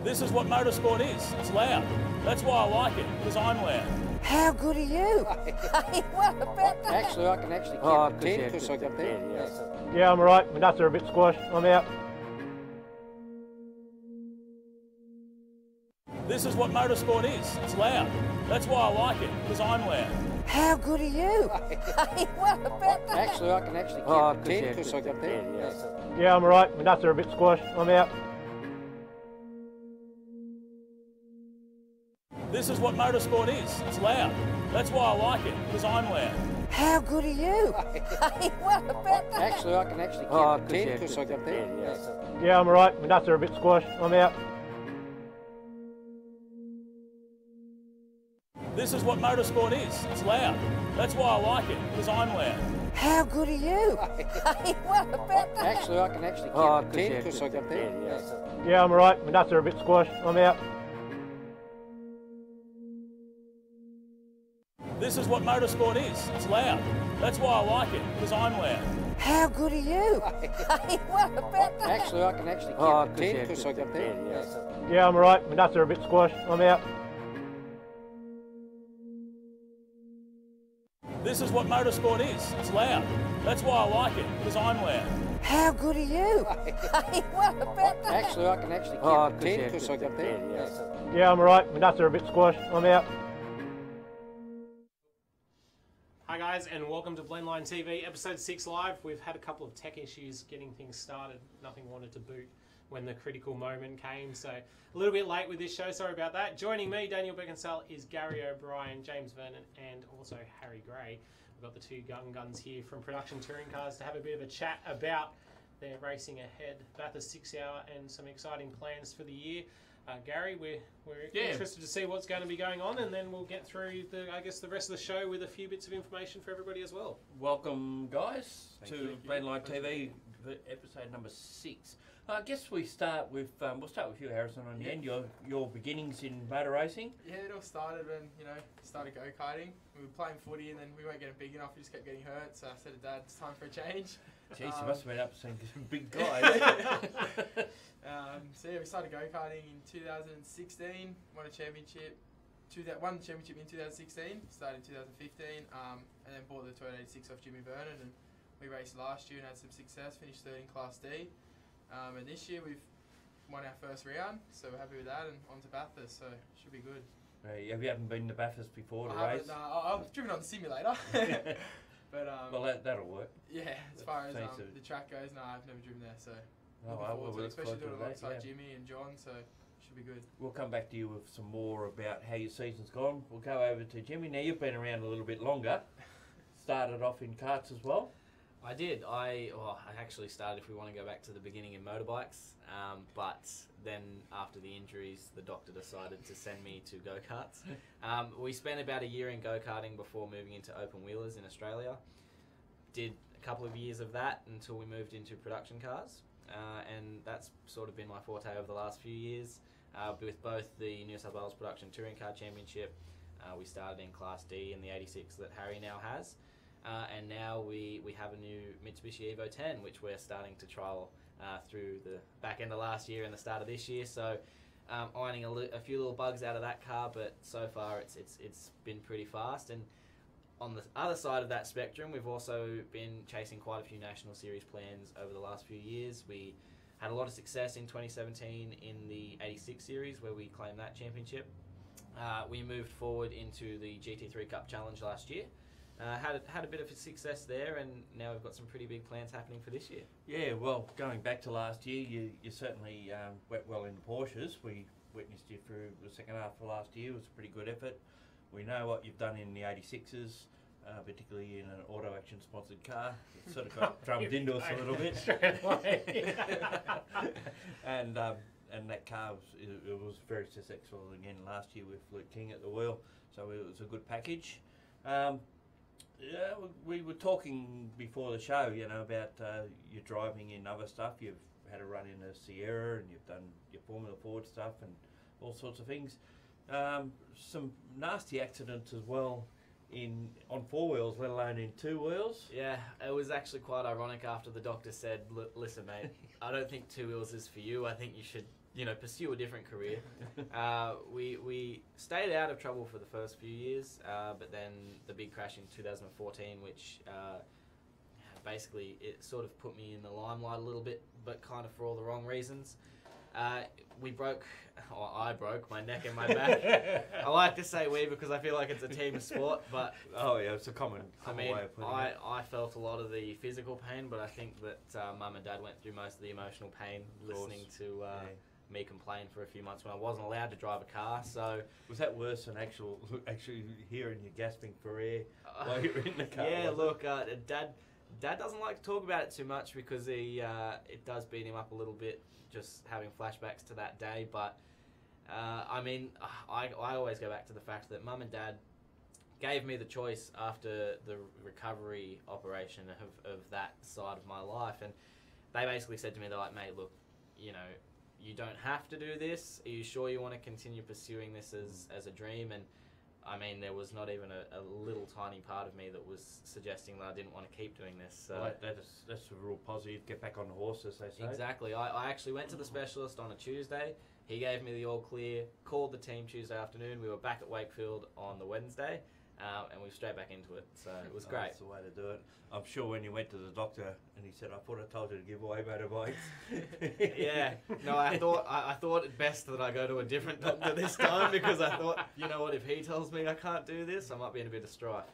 This is what motorsport is. It's loud. That's why I like it, because I'm loud. How good are you? What about that? Actually, I can actually count 10 because I got there. Yeah, I'm alright. My nuts are a bit squashed. I'm out. This is what motorsport is. It's loud. That's why I like it, because I'm loud. How good are you? What about that? Actually, I can actually count 10 because I got there. Yeah, I'm alright. My nuts are a bit squashed. I'm out. This is what motorsport is. It's loud. That's why I like it, because I'm loud. How good are you? What about that? Actually, I can actually count 10 because I got there. Yeah, I'm alright. My nuts are a bit squashed. I'm out. This is what motorsport is. It's loud. That's why I like it, because I'm loud. How good are you? What about that? Actually, I can actually count 10 because I got there. Yeah, I'm alright. My nuts are a bit squashed. I'm out. This is what motorsport is. It's loud. That's why I like it, because I'm loud. How good are you? What about that? Actually, I can actually count 10 because I got there. Yeah, I'm alright. My nuts are a bit squashed. I'm out. This is what motorsport is. It's loud. That's why I like it, because I'm loud. How good are you? What about that? Actually, I can actually count 10 because I got there. Yeah, I'm alright. My nuts are a bit squashed. I'm out. Hi guys, and welcome to Blendline TV, episode 6 live. We've had a couple of tech issues getting things started. Nothing wanted to boot when the critical moment came, so a little bit late with this show, sorry about that. Joining me, Daniel Beckinsale, is Gary O'Brien, James Vernon, and also Harry Gray. We've got the two young guns here from Production Touring Cars to have a bit of a chat about their racing ahead, Bathurst 6 hour, and some exciting plans for the year. Gary, we're interested to see what's going to be going on, and then we'll get through the rest of the show with a few bits of information for everybody as well. Welcome, guys, to Blendline TV, episode number 6. I guess we start with we'll start with you, Harrison, on the end. Your beginnings in motor racing. Yeah, it all started when started go karting. We were playing footy, and then we weren't getting big enough. We just kept getting hurt. So I said to Dad, "It's time for a change." Jeez, you must have been up seeing some big guys. So yeah, we started go karting in 2016. Won a championship. Won the championship in 2016. Started in 2015, and then bought the Toyota 86 off Jimmy Vernon, and we raced last year and had some success. Finished third in Class D. And this year we've won our first round, so we're happy with that, and on to Bathurst, so should be good. Have you haven't been to Bathurst before to race? No, I've driven on the simulator. But well, that'll work. Yeah, as far as the track goes, no, I've never driven there, so especially doing it alongside Jimmy and John, so should be good. We'll come back to you with some more about how your season's gone. We'll go over to Jimmy. Now, you've been around a little bit longer. Started off in karts as well. I did. I actually started, if we want to go back to the beginning, in motorbikes. But then after the injuries, the doctor decided to send me to go-karts. We spent about a year in go-karting before moving into open wheelers in Australia. Did a couple of years of that until we moved into production cars. And that's sort of been my forte over the last few years. With both the New South Wales Production Touring Car Championship, we started in Class D in the 86 that Harry now has. And now we have a new Mitsubishi Evo 10, which we're starting to trial through the back end of last year and the start of this year. So ironing a few little bugs out of that car, but so far it's been pretty fast. And on the other side of that spectrum, we've also been chasing quite a few National Series plans over the last few years. We had a lot of success in 2017 in the 86 series, where we claimed that championship. We moved forward into the GT3 Cup Challenge last year. Had a bit of a success there, and now we've got some pretty big plans happening for this year. Yeah, well, going back to last year, you certainly went well in the Porsches. We witnessed you through the second half of last year. It was a pretty good effort. We know what you've done in the 86s, particularly in an Auto Action sponsored car. It sort of got drummed into us a little bit. And that car was very successful again last year with Luke King at the wheel, so it was a good package. Yeah, we were talking before the show, about your driving in other stuff. You've had a run in a Sierra, and you've done your Formula Ford stuff and all sorts of things. Some nasty accidents as well on 4 wheels, let alone in 2 wheels. Yeah, it was actually quite ironic after the doctor said, "Listen, mate, I don't think 2 wheels is for you. I think you should, pursue a different career." We stayed out of trouble for the first few years, but then the big crash in 2014, which basically it sort of put me in the limelight a little bit, but kind of for all the wrong reasons. I broke my neck and my back. I like to say we because I feel like it's a team sport, but It's a common way of putting it. I felt a lot of the physical pain, but I think that Mum and Dad went through most of the emotional pain listening to me complain for a few months when I wasn't allowed to drive a car. So was that worse than actually hearing you gasping for air while you're in the car? Yeah, look, Dad doesn't like to talk about it too much because it does beat him up a little bit, just having flashbacks to that day. But I always go back to the fact that Mum and Dad gave me the choice after the recovery operation of that side of my life, and they basically said to me, they're like, "Mate, look, you don't have to do this. Are you sure you want to continue pursuing this as a dream?" And there was not even a little tiny part of me that was suggesting that I didn't want to keep doing this. So that's a real positive. Get back on the horse, as they say. Exactly. I actually went to the specialist on a Tuesday. He gave me the all clear, called the team Tuesday afternoon. We were back at Wakefield on the Wednesday, and we were straight back into it. So it was great. That's the way to do it. I'm sure when you went to the doctor and he said, "I thought I told you to give away motorbikes." Yeah. No, I thought it best that I go to a different doctor this time because I thought, you know what, if he tells me I can't do this, I might be in a bit of strife.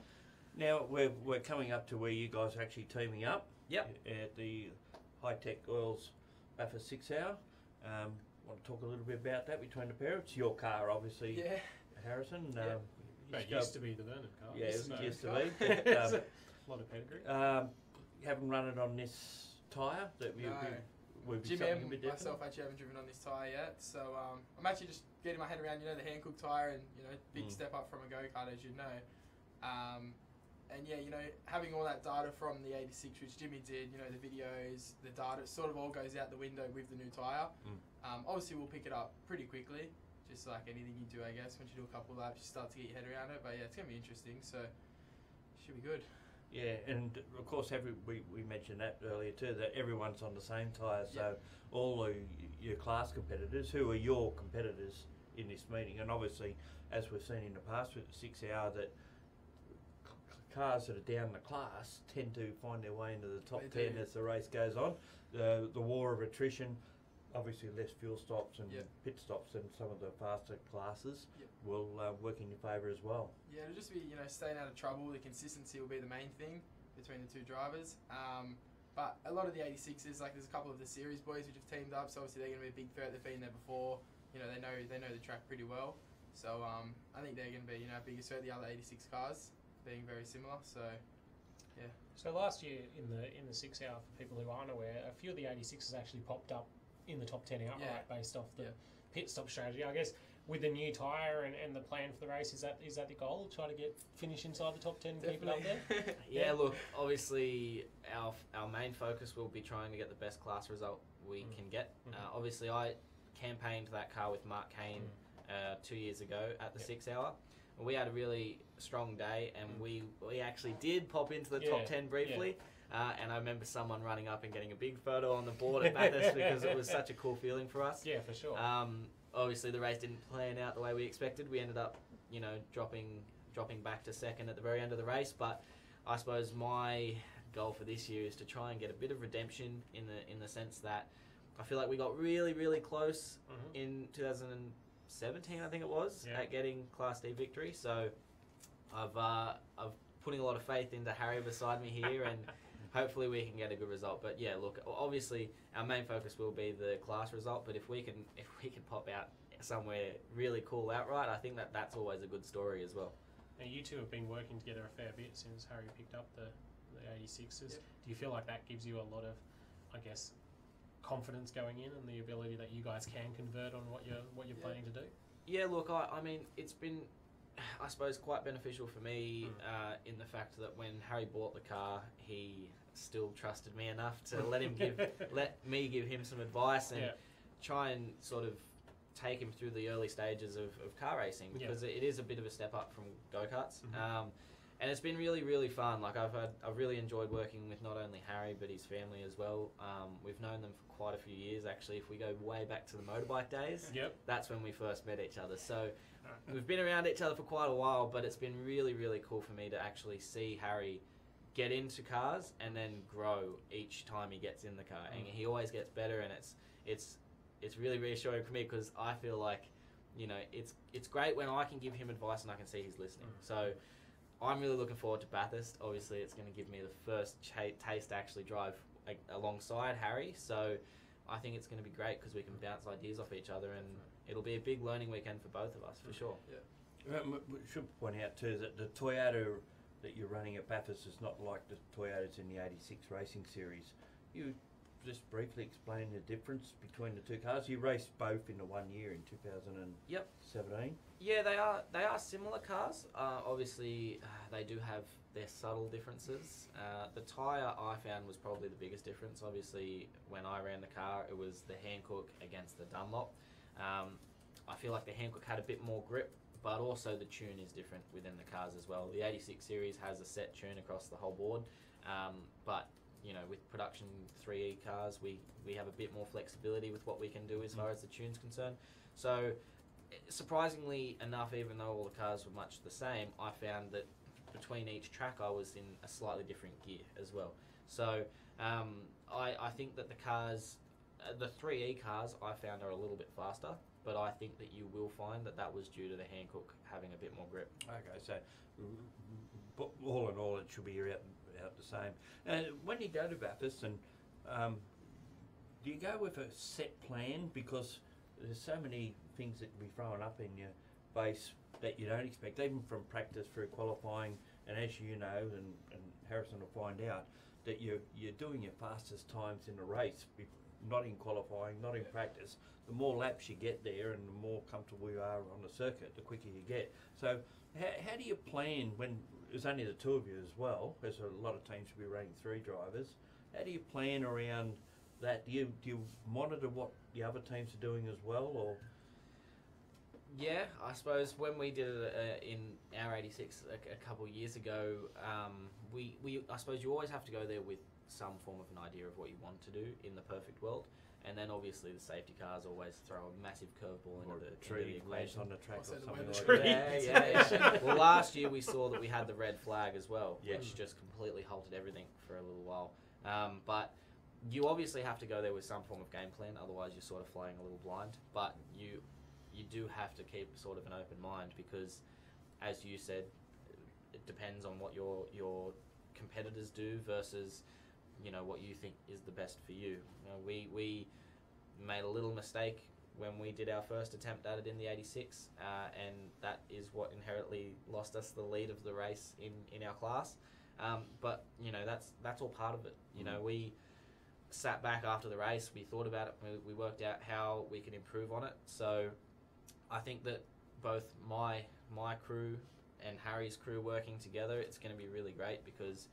Now we're coming up to where you guys are actually teaming up. Yep. At the High Tech Oils Bathurst 6 Hour. Want to talk a little bit about that between the pair? It's your car, obviously. Yeah. Harrison. It used to be the Vernon car. Yeah, it used to be. A lot of pedigree. You haven't run it on this tyre that we've Jim something and a bit different? myself actually haven't driven on this tyre yet, so I'm actually just getting my head around, the Hankook tyre and, big step up from a go-kart, as you know. And yeah, having all that data from the 86, which Jimmy did, the videos, the data, sort of all goes out the window with the new tyre. Obviously, we'll pick it up pretty quickly, just like anything you do, I guess. Once you do a couple of laps, you start to get your head around it. But yeah, it's going to be interesting, so should be good. Yeah, and of course, we mentioned that earlier too, that everyone's on the same tyre, so all your class competitors, who are your competitors in this meeting, and obviously, as we've seen in the past with the 6 Hour, that cars that are down the class tend to find their way into the top 10 as the race goes on. The war of attrition, obviously less fuel stops and pit stops than some of the faster classes will work in your favour as well. Yeah, it'll just be, staying out of trouble. The consistency will be the main thing between the two drivers. But a lot of the 86s, like there's a couple of the series boys which have teamed up, so obviously they're going to be a big threat. They've been there before. They know the track pretty well. So I think they're going to be, a biggest threat. The other 86 cars being very similar. So yeah. So last year in the 6 Hour, for people who aren't aware, a few of the 86s actually popped up in the top 10 outright based off the pit stop strategy. I guess with the new tyre and the plan for the race, is that the goal? Try to finish inside the top 10 and keep it up there? Yeah, look, obviously our main focus will be trying to get the best class result we can get. Obviously, I campaigned that car with Mark Kane 2 years ago at the 6 Hour. We had a really strong day, and we actually did pop into the top 10 briefly. And I remember someone running up and getting a big photo on the board at Bathurst because it was such a cool feeling for us. Yeah, for sure. Obviously, the race didn't plan out the way we expected. We ended up, dropping back to second at the very end of the race. But I suppose my goal for this year is to try and get a bit of redemption in the sense that I feel like we got really, really close in 2017, I think it was, at getting Class D victory. So I've putting a lot of faith into Harry beside me here, and hopefully we can get a good result. But yeah, look, obviously our main focus will be the class result. But if we can pop out somewhere really cool outright, I think that's always a good story as well. Now you two have been working together a fair bit since Harry picked up the 86s. Yep. Do you feel like that gives you a lot of, I guess, confidence going in, and the ability that you guys can convert on what you're planning to do? Yeah, look, I mean, it's been, I suppose, quite beneficial for me in the fact that when Harry bought the car, he still trusted me enough to let me give him some advice and try and sort of take him through the early stages of car racing, because it is a bit of a step up from go-karts. And it's been really, really fun. Like I've really enjoyed working with not only Harry but his family as well. We've known them for quite a few years actually. If we go way back to the motorbike days, that's when we first met each other. So we've been around each other for quite a while, but it's been really, really cool for me to actually see Harry get into cars and then grow each time he gets in the car, and he always gets better. And it's really reassuring for me because I feel like, you know, it's great when I can give him advice and I can see he's listening. So I'm really looking forward to Bathurst. Obviously, it's going to give me the first taste to actually drive alongside Harry. So I think it's going to be great because we can bounce ideas off each other, and it'll be a big learning weekend for both of us, for sure. Yeah. We should point out too that the Toyota that you're running at Bathurst is not like the Toyotas in the 86 Racing Series. You just briefly explain the difference between the two cars. You raced both in the 1 year in 2017. Yeah, they are similar cars. Obviously, they do have their subtle differences. The tyre I found was probably the biggest difference. Obviously, when I ran the car, it was the Hankook against the Dunlop. I feel like the Hankook had a bit more grip, but also the tune is different within the cars as well. The 86 series has a set tune across the whole board, but you know, with production 3E cars, we have a bit more flexibility with what we can do as far as the tune's concerned. So surprisingly enough, even though all the cars were much the same, I found that between each track I was in a slightly different gear as well. So I think that the cars, the 3E cars I found are a little bit faster, but I think that you will find that was due to the Hankook having a bit more grip. Okay, so all in all, it should be out the same. When you go to Bathurst, and do you go with a set plan? Because there's so many things that can be thrown up in your base that you don't expect, even from practice through qualifying. And as you know, and Harrison will find out, that you're doing your fastest times in the race, not in qualifying, not in practice. The more laps you get there and the more comfortable you are on the circuit, the quicker you get. So how do you plan when there's only the two of you as well? There's a lot of teams will be running 3 drivers. How do you plan around that? Do you monitor what the other teams are doing as well, or? Yeah, I suppose when we did it in our 86 a couple of years ago, I suppose you always have to go there with some form of an idea of what you want to do in the perfect world. And then obviously the safety cars always throw a massive curveball into the equation. On the track or something like that. Yeah. Well, last year we saw that we had the red flag as well, which just completely halted everything for a little while. But you obviously have to go there with some form of game plan, otherwise you're sort of flying a little blind. But you do have to keep sort of an open mind because, as you said, it depends on what your competitors do versus, you know, what you think is the best for you. You know, we made a little mistake when we did our first attempt at it in the 86, and that is what inherently lost us the lead of the race in our class. But you know, that's all part of it. You know, we sat back after the race, we thought about it, we worked out how we can improve on it. So I think that both my crew and Harry's crew working together, it's going to be really great because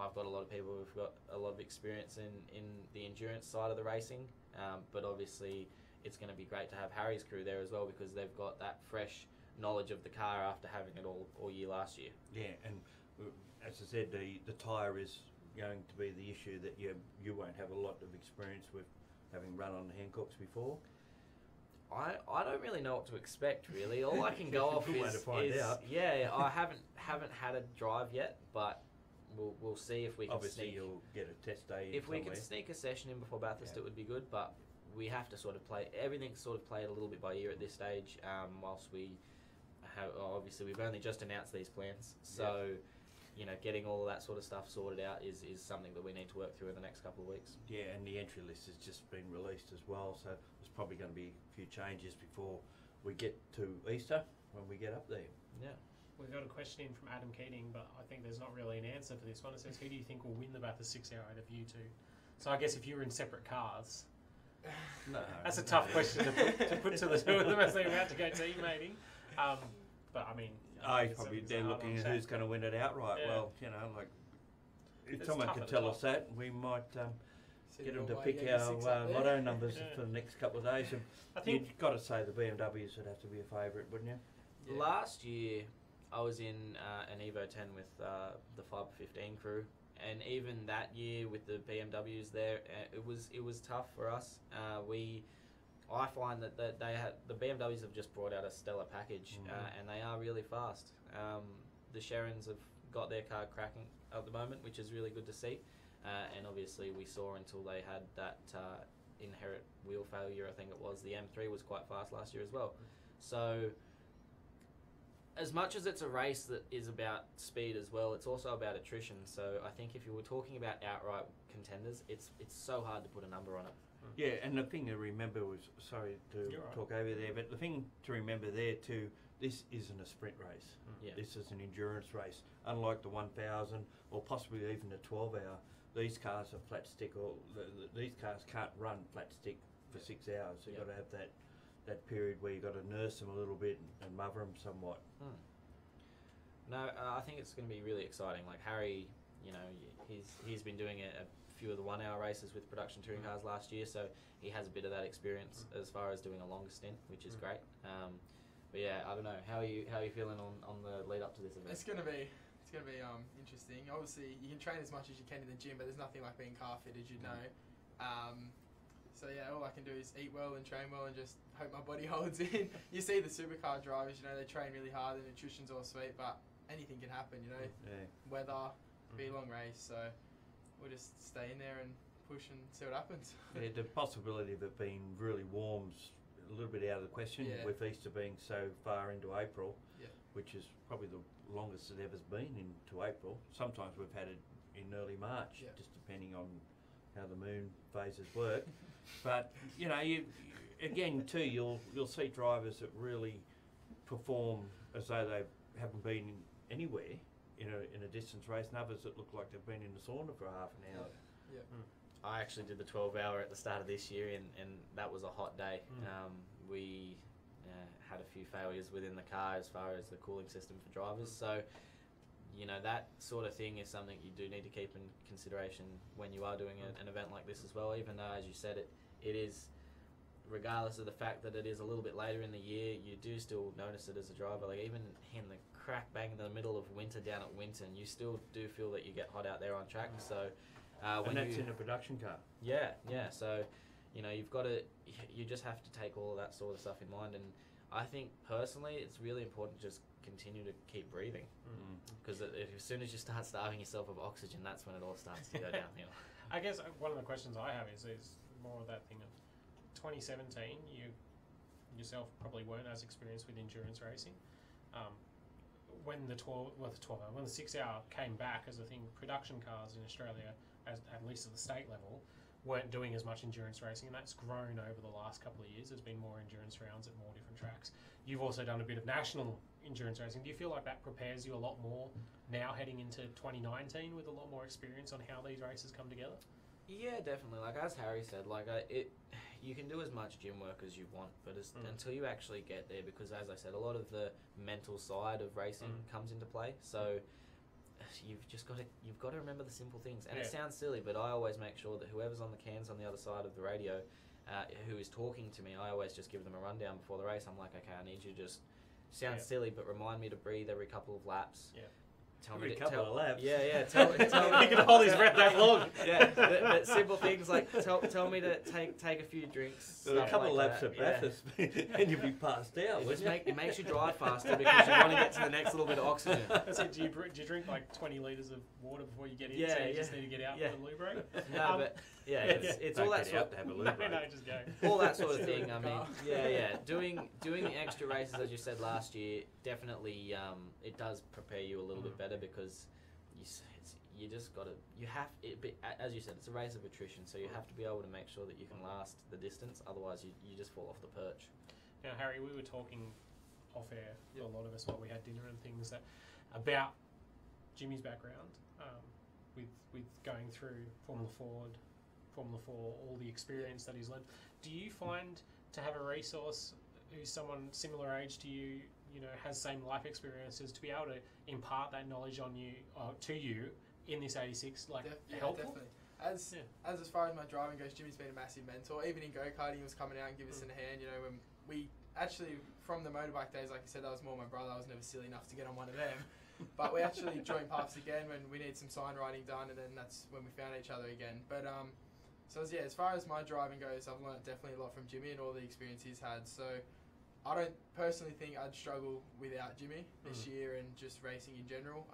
I've got a lot of people who've got a lot of experience in the endurance side of the racing, but obviously it's going to be great to have Harry's crew there as well because they've got that fresh knowledge of the car after having it all year last year. Yeah, and as I said, the tyre is going to be the issue that you won't have a lot of experience with having run on the Hancocks before. I don't really know what to expect, really. All I can go off is yeah, I haven't had a drive yet, but we'll see if we can Obviously you'll get a test day if we can sneak a session in before Bathurst, it would be good, but we have to sort of play everything's sort of played a little bit by ear at this stage, whilst we have obviously we've only just announced these plans, so you know, getting all of that sort of stuff sorted out is something that we need to work through in the next couple of weeks. Yeah, and the entry list has just been released as well, so there's probably going to be a few changes before we get to Easter when we get up there. Yeah. We've got a question in from Adam Keating, but I think there's not really an answer for this one. It says, who do you think will win the Bathurst 6 hour out of you two? So I guess if you were in separate cars, that's a tough question to put to the two of them as they're about to go teammating. But I mean, probably they're looking at who's going to win it outright. Yeah. Well, you know, like if someone could tell us that, we might get them to pick our lotto numbers for the next couple of days. And I think you've got to say the BMWs would have to be a favourite, wouldn't you? Yeah. Last year, I was in an Evo 10 with the 515 crew, and even that year with the BMWs there, it was tough for us. I find that the BMWs have just brought out a stellar package, and they are really fast. The Sherrans have got their car cracking at the moment, which is really good to see. And obviously we saw until they had that inherent wheel failure, I think it was, the M3 was quite fast last year as well. So as much as it's a race that is about speed as well, it's also about attrition. So I think if you were talking about outright contenders, it's so hard to put a number on it. Yeah, and the thing to remember was, sorry to talk over there, but the thing to remember there too, this isn't a sprint race. Yeah. This is an endurance race. Unlike the 1000 or possibly even the 12-hour, these cars are flat stick, or these cars can't run flat stick for 6 hours. So you've got to have that period where you've got to nurse them a little bit and mother them somewhat. No, I think it's going to be really exciting. Like Harry, you know, he's been doing a few of the 1 hour races with production touring cars last year, so he has a bit of that experience as far as doing a longer stint, which is great. But yeah, I don't know. How are you feeling on the lead up to this event? It's gonna be interesting. Obviously, you can train as much as you can in the gym, but there's nothing like being car fit, as you know. So yeah, all I can do is eat well and train well and just hope my body holds in. You see the supercar drivers, you know, they train really hard and nutrition's all sweet, but anything can happen, you know. Weather, be a long race, so we'll just stay in there and push and see what happens. Yeah, the possibility of it being really warm's a little bit out of the question, with Easter being so far into April, which is probably the longest it ever's been into April. Sometimes we've had it in early March, just depending on how the moon phases work. But you know, again too, you'll see drivers that really perform as though they haven't been anywhere in a distance race, and others that look like they've been in the sauna for half an hour. I actually did the 12-hour at the start of this year, and that was a hot day. We had a few failures within the car as far as the cooling system for drivers. So, you know, that sort of thing is something you do need to keep in consideration when you are doing an event like this as well, even though, as you said, it is, regardless of the fact that it is a little bit later in the year, you do still notice it as a driver. Like even in the crack bang in the middle of winter down at Winton, you still do feel that you get hot out there on track. So and that's in a production car. Yeah. So, you know, you just have to take all of that sort of stuff in mind. And I think personally, it's really important to just continue to keep breathing, because as soon as you start starving yourself of oxygen, that's when it all starts to go downhill. I guess one of the questions I have is more of that thing of 2017. You yourself probably weren't as experienced with endurance racing. When the 6 hour came back as a thing, production cars in Australia, at least at the state level, weren't doing as much endurance racing, and that's grown over the last couple of years. There's been more endurance rounds at more different tracks. You've also done a bit of national endurance racing. Do you feel like that prepares you a lot more now heading into 2019 with a lot more experience on how these races come together? Yeah, definitely. Like as Harry said, you can do as much gym work as you want, but until you actually get there, because as I said, a lot of the mental side of racing comes into play. So you've got to remember the simple things. And it sounds silly, but I always make sure that whoever's on the cans on the other side of the radio, who is talking to me, I always just give them a rundown before the race. I'm like, okay, I need you to just sounds silly, but remind me to breathe every couple of laps. Tell me of laps. Tell you can hold his breath that long. But simple things like tell me to take a few drinks. A couple of laps at Bathurst, and you'll be passed out. It makes you drive faster because you want to get to the next little bit of oxygen. So do you drink like 20 litres of water before you get in? So you just need to get out for the loo break? No, but it's all that sort of no, just go. All that sort of thing. I mean, doing the extra races as you said last year definitely it does prepare you a little bit better, because you just got to, as you said, it's a race of attrition, so you have to be able to make sure that you can last the distance, otherwise you just fall off the perch. Now, Harry, we were talking off air, a lot of us, while we had dinner and things, about Jimmy's background with going through Formula 4, all the experience that he's led. Do you find to have a resource who's someone similar age to you, has same life experiences, to be able to impart that knowledge on you to you in this 86, helpful? Definitely. As far as my driving goes, Jimmy's been a massive mentor. Even in go-karting, he was coming out and giving us a hand. When we actually, from the motorbike days, like I said, that was more my brother. I was never silly enough to get on one of them. But we actually joined paths again when we needed some sign writing done, and then that's when we found each other again. But so yeah, as far as my driving goes, I've learnt definitely a lot from Jimmy and all the experience he's had. So I don't personally think I'd struggle without Jimmy this year and just racing in general.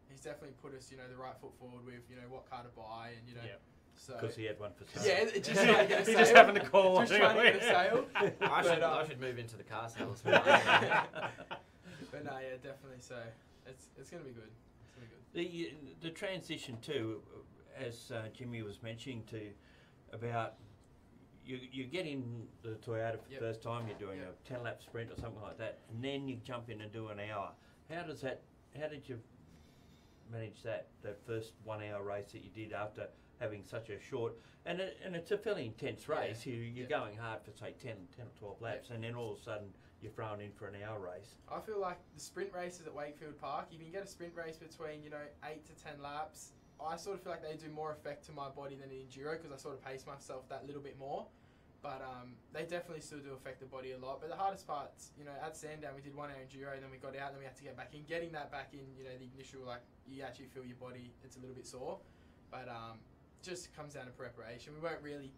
He's definitely put us, the right foot forward with, what car to buy and, So Because he had one for sale. yeah, just trying to get a He sale. just happened to call. Just trying to get a sale. I should move into the car sales. But no, yeah, definitely. So it's going to be good. It's going to be good. The transition too, as Jimmy was mentioning about you get in the Toyota for the first time, you're doing a 10-lap sprint or something like that, and then you jump in and do an hour. How did you manage that first 1 hour race that you did after having such a short, and it's a fairly intense race. You're going hard for say 10 or 12 laps, and then all of a sudden you're thrown in for an hour race. I feel like the sprint races at Wakefield Park, you can get a sprint race between 8 to 10 laps. I sort of feel like they do more effect to my body than an enduro because I sort of pace myself that little bit more. But they definitely still do affect the body a lot. But the hardest part's, at Sandown we did 1 hour enduro, and then we got out, and then we had to get back in. Getting that back in, the initial, you actually feel your body, it's a little bit sore. But just comes down to preparation. We weren't really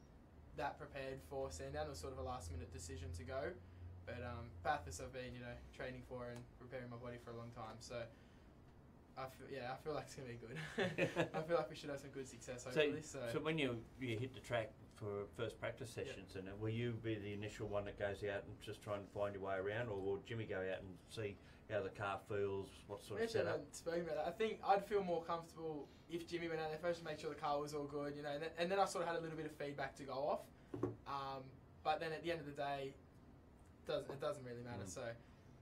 that prepared for Sandown. It was sort of a last minute decision to go. But Bathurst I've been, training for and preparing my body for a long time. So I feel like it's going to be good. I feel like we should have some good success, hopefully. So when you hit the track for first practice sessions, and will you be the initial one that goes out and just try and find your way around, or will Jimmy go out and see how the car feels, what sort of setup? Spoken about that. I think I'd feel more comfortable if Jimmy went out there first to make sure the car was all good, and then I sort of had a little bit of feedback to go off. But then at the end of the day, it doesn't really matter. So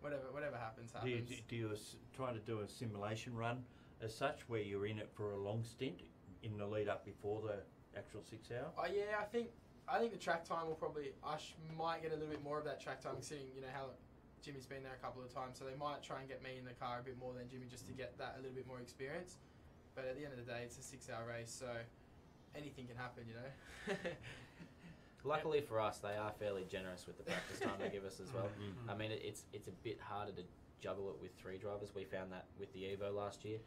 whatever happens. Do you try to do a simulation run as such, where you're in it for a long stint in the lead up before the actual 6 hour? Yeah, I think the track time will probably. Might get a little bit more of that track time, considering how Jimmy's been there a couple of times, so they might try and get me in the car a bit more than Jimmy just to get that a little bit more experience. But at the end of the day, it's a 6 hour race, so anything can happen, Luckily for us, they are fairly generous with the practice time they give us as well. I mean, it's a bit harder to juggle it with 3 drivers. We found that with the Evo last year.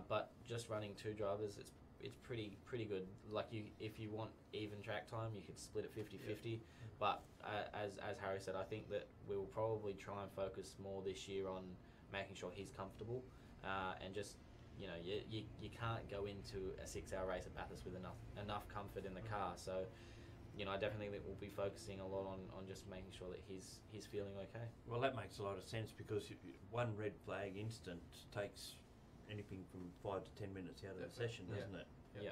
But just running 2 drivers, it's pretty good. Like if you want even track time, you could split it 50-50. But as Harry said, I think that we will probably try and focus more this year on making sure he's comfortable and just you can't go into a 6 hour race at Bathurst with enough comfort in the car. So I definitely think we'll be focusing a lot on just making sure that he's feeling okay. Well, that makes a lot of sense, because one red flag instant takes anything from 5 to 10 minutes out of the session, doesn't it? Yeah.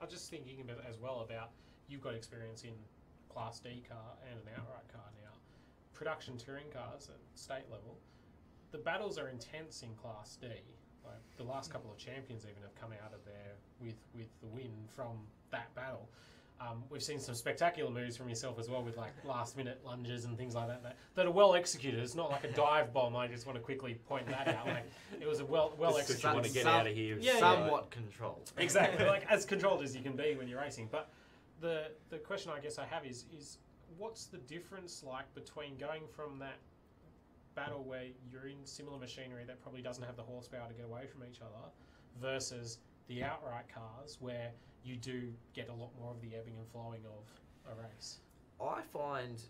I'm just thinking about you've got experience in Class D car and an outright car now. Production touring cars at state level, the battles are intense in Class D. Like the last couple of champions even have come out of there with the win from that battle. We've seen some spectacular moves from yourself as well, with like last minute lunges and things like that are well executed. It's not like a dive bomb. I just want to quickly point that out. Like it was a well executed. You want to get out of here. Somewhat controlled. Exactly, like as controlled as you can be when you're racing. But the question I guess I have is what's the difference like between going from that battle where you're in similar machinery that probably doesn't have the horsepower to get away from each other versus the outright cars where you do get a lot more of the ebbing and flowing of a race? I find,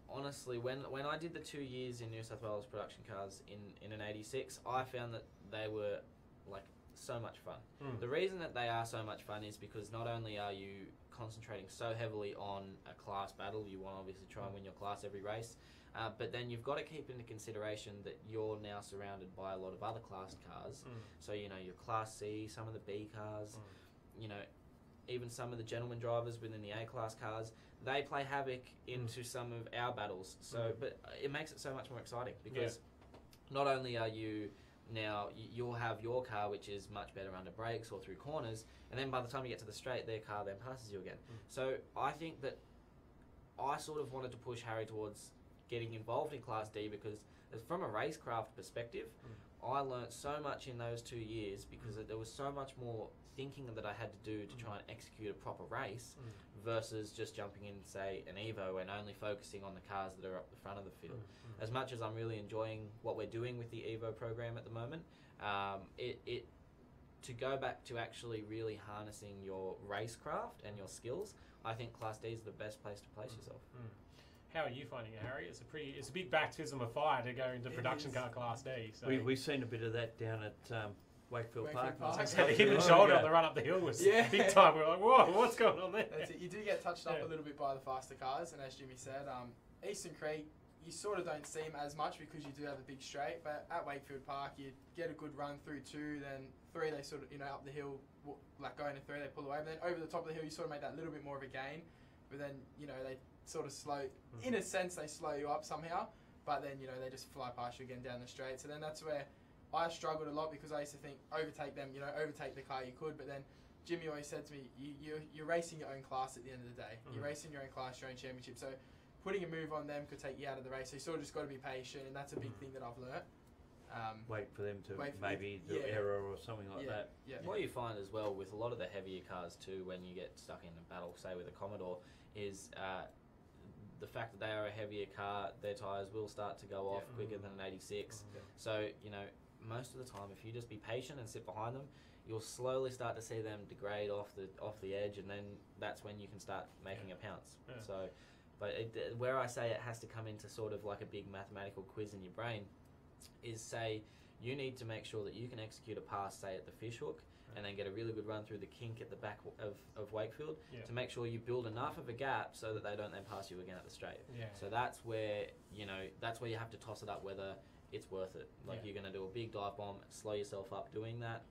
honestly, when I did the 2 years in New South Wales production cars in an 86, I found that they were like so much fun. The reason that they are so much fun is because not only are you concentrating so heavily on a class battle, you want to obviously try and win your class every race, but then you've got to keep into consideration that you're now surrounded by a lot of other class cars. So your Class C, some of the B cars, even some of the gentleman drivers within the A-class cars, they play havoc into some of our battles. So, but it makes it so much more exciting because not only are you'll have your car, which is much better under brakes or through corners, and then by the time you get to the straight, their car then passes you again. So I think that I sort of wanted to push Harry towards getting involved in Class D because from a racecraft perspective, I learnt so much in those 2 years because there was so much more thinking that I had to do to try and execute a proper race versus just jumping in, say, an Evo and only focusing on the cars that are up the front of the field. As much as I'm really enjoying what we're doing with the Evo program at the moment, to go back to actually really harnessing your racecraft and your skills, I think Class D is the best place to place yourself. How are you finding it, Harry? It's a big baptism of fire to go into production car Class D. So. We've seen a bit of that down at Wakefield Park. The hidden shoulder on the run up the hill was big time. We're like, whoa, what's going on there? That's it. You do get touched up a little bit by the faster cars, and as Jimmy said, Eastern Creek, you sort of don't see them as much because you do have a big straight, but at Wakefield Park, you get a good run through 2, then 3, they sort of, up the hill, like going to 3, they pull away, but then over the top of the hill, you sort of make that little bit more of a gain, but then, they sort of slow, in a sense, they slow you up somehow, but then, they just fly past you again down the straight. So then that's where I struggled a lot, because I used to think, overtake them, overtake the car you could, but then Jimmy always said to me, you're racing your own class at the end of the day. You're racing your own class, your own championship. So putting a move on them could take you out of the race. So you sort of just got to be patient, and that's a big thing that I've learnt. Wait for them to maybe do error or something like that. Yeah. What you find as well with a lot of the heavier cars too, when you get stuck in a battle, say with a Commodore, is the fact that they are a heavier car, their tyres will start to go off quicker than an 86. So, most of the time, if you just be patient and sit behind them, you'll slowly start to see them degrade off the edge, and then that's when you can start making a pounce. So, but where I say it has to come into sort of like a big mathematical quiz in your brain is, say, you need to make sure that you can execute a pass, say, at the fishhook, and then get a really good run through the kink at the back of Wakefield to make sure you build enough of a gap so that they don't then pass you again at the straight. So that's where, that's where you have to toss it up whether it's worth it. Like you're going to do a big dive bomb, slow yourself up doing that.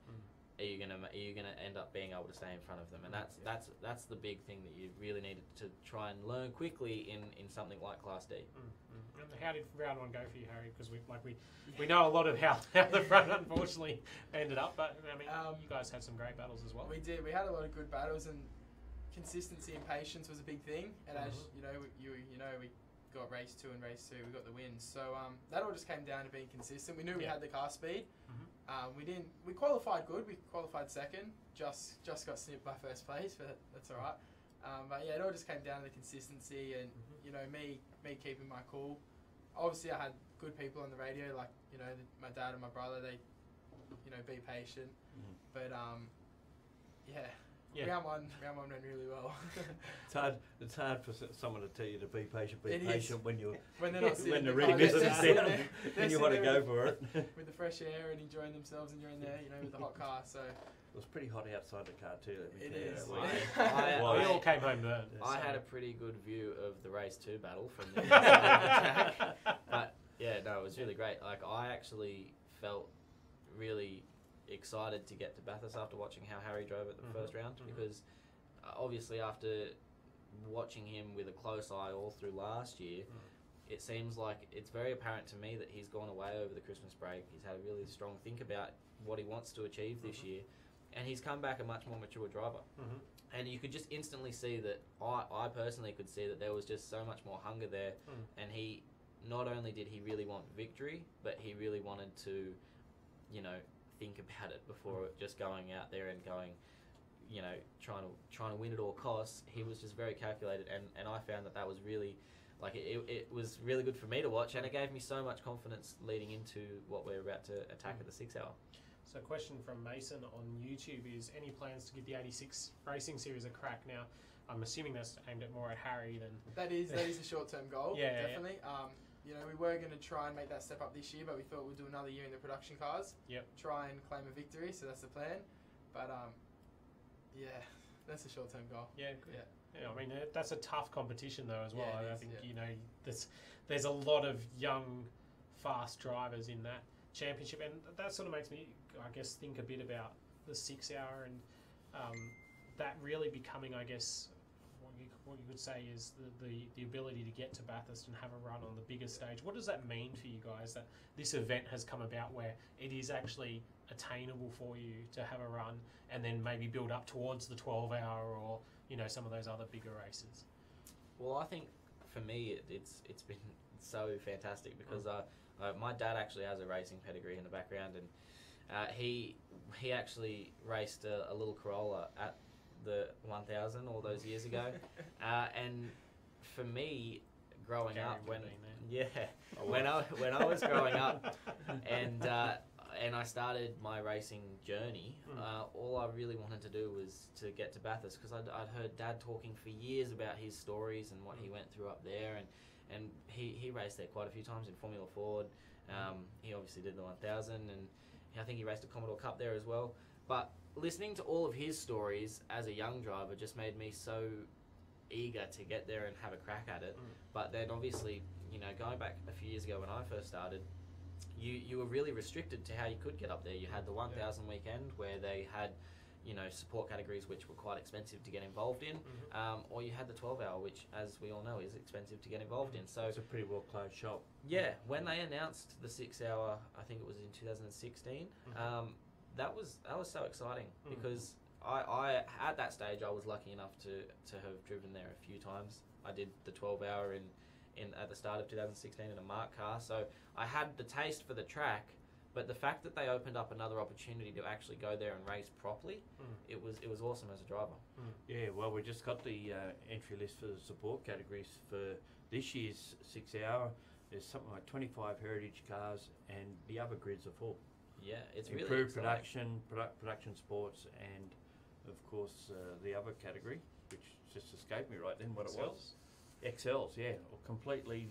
Are you gonna end up being able to stay in front of them? And that's the big thing that you really needed to try and learn quickly in something like Class D. And how did round 1 go for you, Harry? Because we know a lot of how the front unfortunately ended up, but I mean you guys had some great battles as well. We did. We had a lot of good battles, and consistency and patience was a big thing. And as we got race 2 and race 2, we got the wins. So that all just came down to being consistent. We knew we had the car speed. We qualified good. We qualified second. Just got snipped by first place, but that's all right. But yeah, it all just came down to the consistency and me keeping my cool. Obviously, I had good people on the radio, like my dad and my brother. They be patient. But round one went really well. It's hard for someone to tell you to be patient. Be it patient is. when you're when they're not sitting when the in ready car, business they're down sitting there, and you want to go for it. With the fresh air and enjoying themselves, and you're in there, with the hot car. So it was pretty hot outside the car too. Let me it tell you. is. We all came home burnt. I had a pretty good view of the race 2 battle from the inside of the track. But yeah, no, it was really great. Like I actually felt really excited to get to Bathurst after watching how Harry drove at the first round, because obviously after watching him with a close eye all through last year, it seems like it's very apparent to me that he's gone away over the Christmas break. He's had a really strong think about what he wants to achieve this year, and he's come back a much more mature driver. And you could just instantly see that, I personally could see that there was just so much more hunger there, and he, not only did he really want victory, but he really wanted to, think about it before just going out there and going, trying to win at all costs. He was just very calculated, and I found that was really, it was really good for me to watch, and it gave me so much confidence leading into what we're about to attack at the 6 hour. So a question from Mason on YouTube is, any plans to give the 86 Racing Series a crack? Now, I'm assuming that's aimed at more at Harry than... That is a short-term goal, yeah, definitely. We were going to try and make that step up this year, but we thought we'd do another year in the production cars. Try and claim a victory, so that's the plan. But, that's a short-term goal. Yeah, good. Yeah, I mean, that's a tough competition, though, as well. I think, there's a lot of young, fast drivers in that championship, and that sort of makes me, I guess, think a bit about the 6 hour and that really becoming, I guess, what you could say is the ability to get to Bathurst and have a run on the bigger stage. What does that mean for you guys, that this event has come about where it is actually attainable for you to have a run and then maybe build up towards the 12 hour or some of those other bigger races? Well, I think for me it's been so fantastic because my dad actually has a racing pedigree in the background, and He actually raced a little Corolla at the 1000 all those years ago, and for me, growing up when I was growing up, and I started my racing journey, all I really wanted to do was to get to Bathurst, because I'd heard Dad talking for years about his stories and what he went through up there, and he raced there quite a few times in Formula Ford. He obviously did the 1000, and I think he raced a Commodore Cup there as well. But listening to all of his stories as a young driver just made me so eager to get there and have a crack at it. But then obviously, going back a few years ago when I first started, you were really restricted to how you could get up there. You had the 1000 weekend where they had, support categories which were quite expensive to get involved in, or you had the 12-hour, which, as we all know, is expensive to get involved in. So it's a pretty well-closed shop. Yeah, when they announced the 6-hour, I think it was in 2016, that was so exciting, because I at that stage I was lucky enough to have driven there a few times. I did the 12-hour in at the start of 2016 in a Mark car, so I had the taste for the track. But the fact that they opened up another opportunity to actually go there and race properly, it was awesome as a driver. Yeah, well, we just got the entry list for the support categories for this year's 6-hour. There's something like 25 heritage cars, and the other grids are full. Yeah, it's really improved exciting. production sports, and of course the other category, which just escaped me right then what it was. XLs, yeah, completely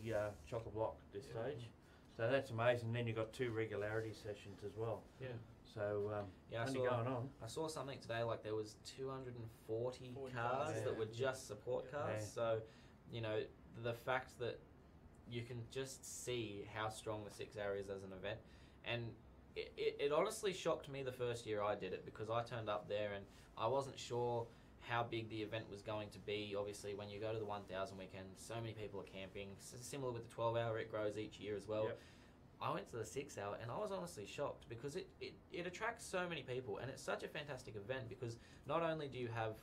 chock-a-block at this stage. So that's amazing. Then you've got 2 regularity sessions as well. Yeah. So plenty going on. I saw something today, like there was 240 cars that were just support cars. So, the fact that you can just see how strong the 6-hour is as an event. And it honestly shocked me the first year I did it, because I turned up there and I wasn't sure how big the event was going to be. Obviously, when you go to the 1000 weekend, so many people are camping. Similar with the 12-hour, it grows each year as well. Yep. I went to the 6-hour and I was honestly shocked, because it attracts so many people, and it's such a fantastic event, because not only do you have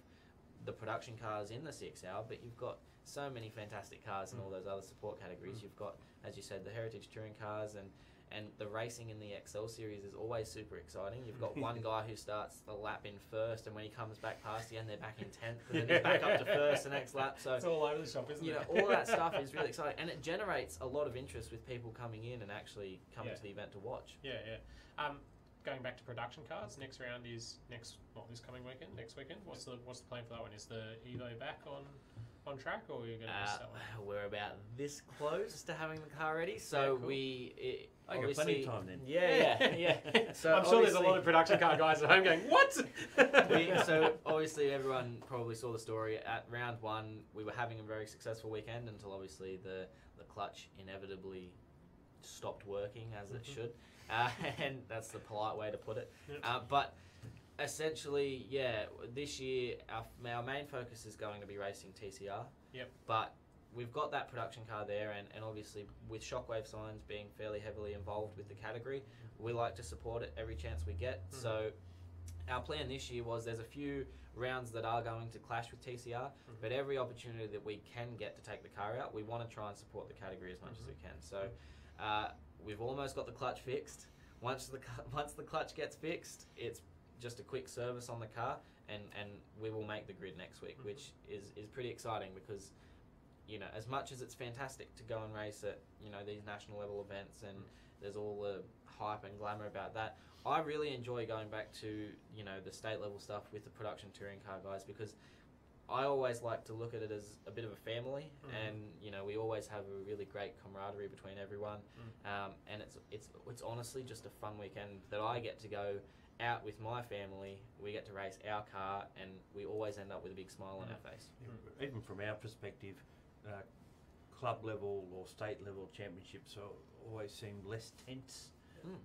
the production cars in the 6-hour, but you've got so many fantastic cars in all those other support categories. You've got, as you said, the heritage touring cars, and the racing in the XL series is always super exciting. You've got one guy who starts the lap in first, and when he comes back past the end, they're back in 10th, and then he's back up to first the next lap. So it's all over the shop, isn't it? All that stuff is really exciting, and it generates a lot of interest with people coming in and actually coming to the event to watch. Yeah. Going back to production cars, next round is this coming weekend. Next weekend, what's the plan for that one? Is the Evo back on track, or are you going to miss that one? We're about this close to having the car ready, so cool. I got plenty of time then. Yeah. So I'm sure there's a lot of production car guys at home going, what? So obviously everyone probably saw the story. At round 1, we were having a very successful weekend until obviously the clutch inevitably stopped working as it should. And that's the polite way to put it. Yep. But essentially, this year our main focus is going to be racing TCR. Yep. But we've got that production car there, and obviously with Shockwave Signs being fairly heavily involved with the category, we like to support it every chance we get. So our plan this year was, there's a few rounds that are going to clash with TCR, but every opportunity that we can get to take the car out, we want to try and support the category as much as we can. So we've almost got the clutch fixed. Once the clutch gets fixed, it's just a quick service on the car, and we will make the grid next week, which is pretty exciting, because as much as it's fantastic to go and race at these national level events, and there's all the hype and glamour about that, I really enjoy going back to the state level stuff with the production touring car guys, because I always like to look at it as a bit of a family, and we always have a really great camaraderie between everyone, and it's honestly just a fun weekend that I get to go out with my family. We get to race our car, and we always end up with a big smile on our face. Even from our perspective, club level or state level championships always seem less tense.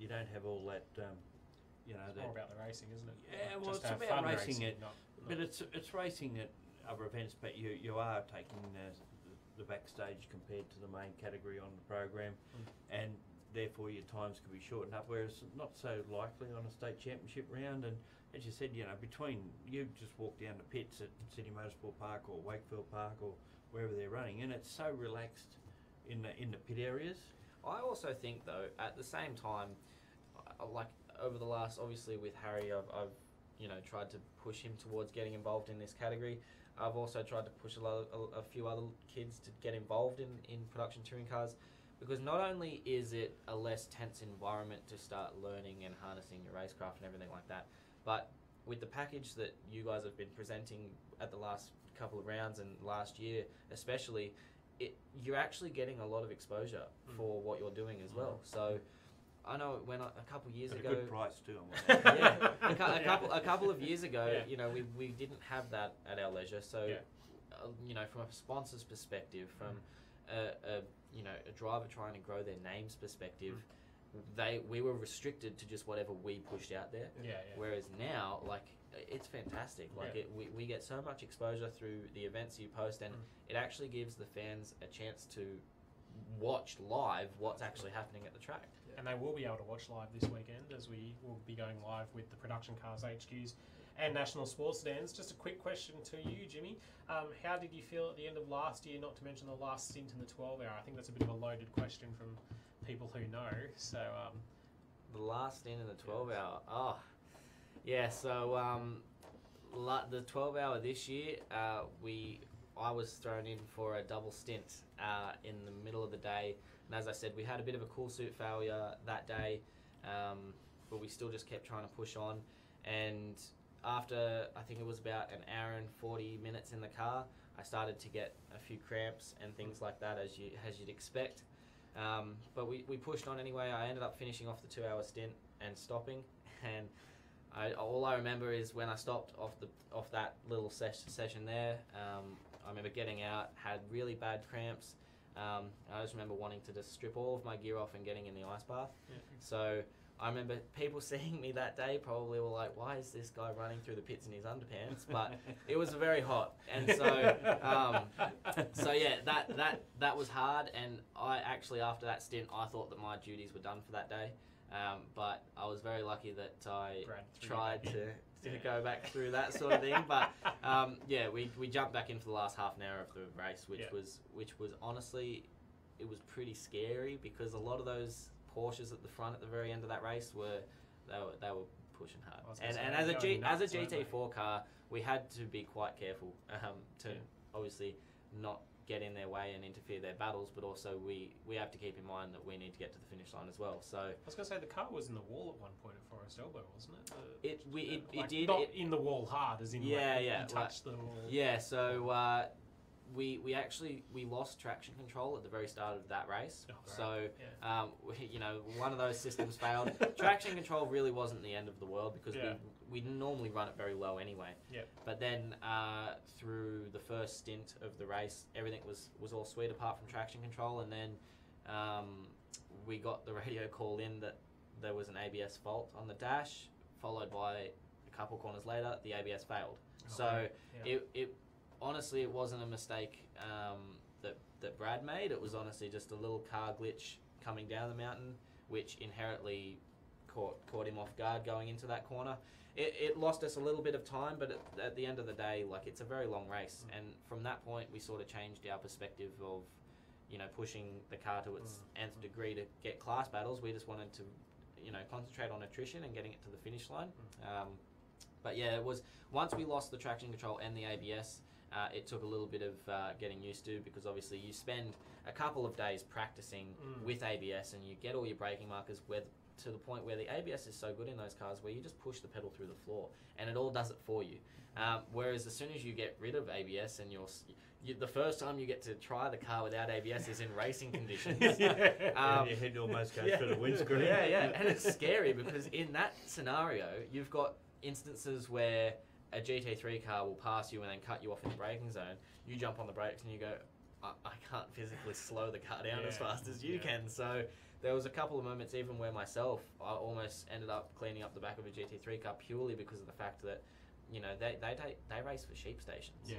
You don't have all that. It's more about the racing, isn't it? Yeah, well, it's about racing it, but it's racing at other events. But you are taking the backstage compared to the main category on the program, and therefore your times can be shortened up. Whereas not so likely on a state championship round. And as you said, between you just walk down the pits at Sydney Motorsport Park or Wakefield Park or wherever they're running, and it's so relaxed in the pit areas. I also think, though, at the same time, like over the last, obviously with Harry, I've tried to push him towards getting involved in this category. I've also tried to push a few other kids to get involved in production touring cars, because not only is it a less tense environment to start learning and harnessing your racecraft and everything like that, but with the package that you guys have been presenting at the last couple of rounds and last year especially, you're actually getting a lot of exposure for what you're doing as well. So I know when a couple of years ago, a good price too. yeah, a couple of years ago, we didn't have that at our leisure. So, from a sponsor's perspective, from a driver trying to grow their name's perspective, we were restricted to just whatever we pushed out there. Whereas now, it's fantastic. We get so much exposure through the events you post, and it actually gives the fans a chance to watch live what's actually happening at the track. And they will be able to watch live this weekend, as we will be going live with the Production Cars HQs and National Sports Stands. Just a quick question to you, Jimmy. How did you feel at the end of last year, not to mention the last stint in the 12 hour? I think that's a bit of a loaded question from people who know. So, the last stint in the 12 hour. Oh, yeah. So, the 12 hour this year, I was thrown in for a double stint in the middle of the day. And as I said, we had a bit of a cool suit failure that day, but we still just kept trying to push on. And after, I think it was about an hour and 40 minutes in the car, I started to get a few cramps and things like that, as you'd expect. But we pushed on anyway. I ended up finishing off the 2 hour stint and stopping. And all I remember is when I stopped off that little session there, I remember getting out, had really bad cramps. I just remember wanting to just strip all of my gear off and getting in the ice bath. So I remember people seeing me that day probably were like, why is this guy running through the pits in his underpants? But it was very hot. And so, that was hard. And I actually, after that stint, I thought that my duties were done for that day. But I was very lucky that I tried to go back through that sort of thing. But we jumped back in for the last half an hour of the race, which was honestly, it was pretty scary, because a lot of those Porsches at the front at the very end of that race were pushing hard. And as a GT4 car, we had to be quite careful to obviously not get in their way and interfere their battles, but also we have to keep in mind that we need to get to the finish line as well. So I was going to say, the car was in the wall at one point at Forest Elbow, wasn't it? It did. Not in the wall hard, as in you touched the wall. Yeah, so we lost traction control at the very start of that race. So one of those systems failed. Traction control really wasn't the end of the world, because we normally run it very low anyway. But then through the first stint of the race, everything was all sweet apart from traction control, and then we got the radio call in that there was an ABS fault on the dash, followed by a couple corners later, the ABS failed. So it honestly, it wasn't a mistake that Brad made. It was honestly just a little car glitch coming down the mountain, which inherently caught him off guard going into that corner. It lost us a little bit of time, but at the end of the day, it's a very long race. And from that point, we sort of changed our perspective of, pushing the car to its nth degree to get class battles. We just wanted to, concentrate on attrition and getting it to the finish line. But yeah, it was, once we lost the traction control and the ABS, it took a little bit of getting used to, because obviously you spend a couple of days practicing with ABS, and you get all your braking markers to the point where the ABS is so good in those cars where you just push the pedal through the floor and it all does it for you. Whereas as soon as you get rid of ABS, and the first time you get to try the car without ABS is in racing conditions. Your head almost goes through the windscreen. And it's scary, because in that scenario, you've got instances where a GT3 car will pass you and then cut you off in the braking zone. You jump on the brakes and you go, I can't physically slow the car down as fast as you can. So there was a couple of moments even where I almost ended up cleaning up the back of a GT3 car purely because of the fact that, they race for sheep stations.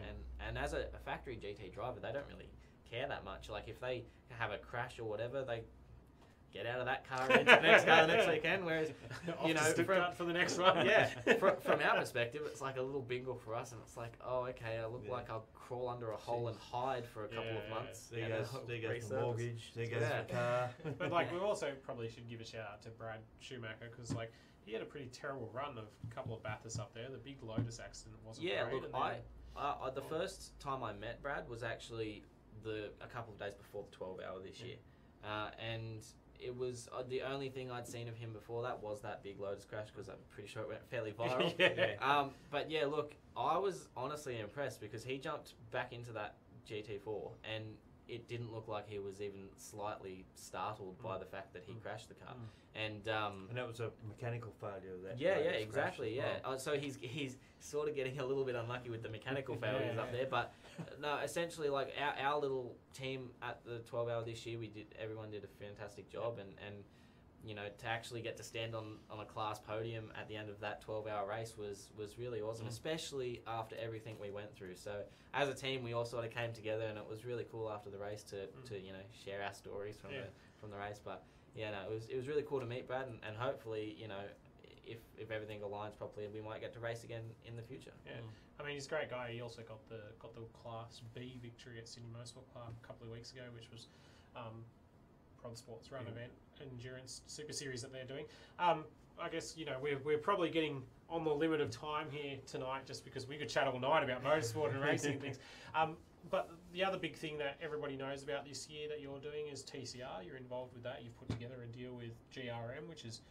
And as a factory GT driver, they don't really care that much. Like, if they have a crash or whatever, they get out of that car and into the next car the next weekend. Whereas, for the next one. From our perspective, it's like a little bingo for us, and it's like, oh, okay, I look like I'll crawl under a hole and hide for a couple of months. There goes the mortgage. There goes the car. But we also probably should give a shout out to Brad Schumacher, because he had a pretty terrible run of a couple of Bathurst up there. The big Lotus accident wasn't Yeah, great. look, and the first time I met Brad was actually a couple of days before the 12 hour this year, and it was the only thing I'd seen of him before that was that big Lotus crash, because I'm pretty sure it went fairly viral. But yeah, look, I was honestly impressed because he jumped back into that GT4 and it didn't look like he was even slightly startled by the fact that he crashed the car. And that was a mechanical failure. That exactly. So he's sort of getting a little bit unlucky with the mechanical failures up there. But no, essentially, like our little team at the 12 hour this year, everyone did a fantastic job, and you know, to actually get to stand on a class podium at the end of that 12 hour race was really awesome, especially after everything we went through. So as a team, we all sort of came together, and it was really cool after the race to you know, share our stories from the race. But yeah, no, it was really cool to meet Brad, and hopefully, you know, if everything aligns properly, we might get to race again in the future. I mean, he's a great guy. He also got the Class B victory at Sydney Motorsport Park a couple of weeks ago, which was Prod Sports run event endurance super series that they're doing. I guess, you know, we're probably getting on the limit of time here tonight, just because we could chat all night about motorsport and racing and things. But the other big thing that everybody knows about this year that you're doing is TCR. You're involved with that. You've put together a deal with GRM, which is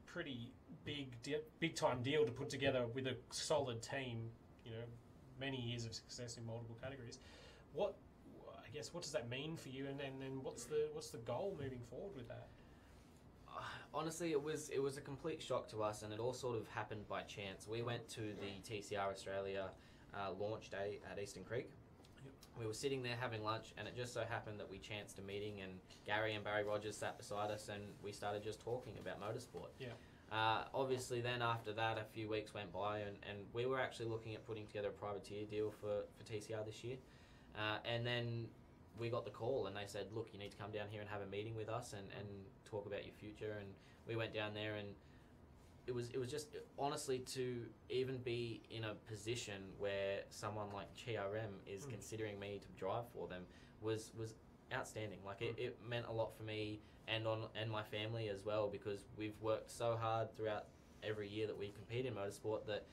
pretty big time deal to put together with a solid team. You know, many years of success in multiple categories. What does that mean for you? And then what's the goal moving forward with that? Honestly, it was a complete shock to us, and it all sort of happened by chance. We went to the TCR Australia launch day at Eastern Creek. We were sitting there having lunch, and it just so happened that we chanced a meeting, and Gary and Barry Rogers sat beside us, and we started just talking about motorsport. Obviously, then after that, a few weeks went by, and we were actually looking at putting together a privateer deal for TCR this year. And then we got the call, and they said, look, you need to come down here and have a meeting with us and talk about your future. And we went down there, and it was just, honestly, to even be in a position where someone like GRM is considering me to drive for them was outstanding. Like it meant a lot for me and my family as well, because we've worked so hard throughout every year that we compete in motorsport, that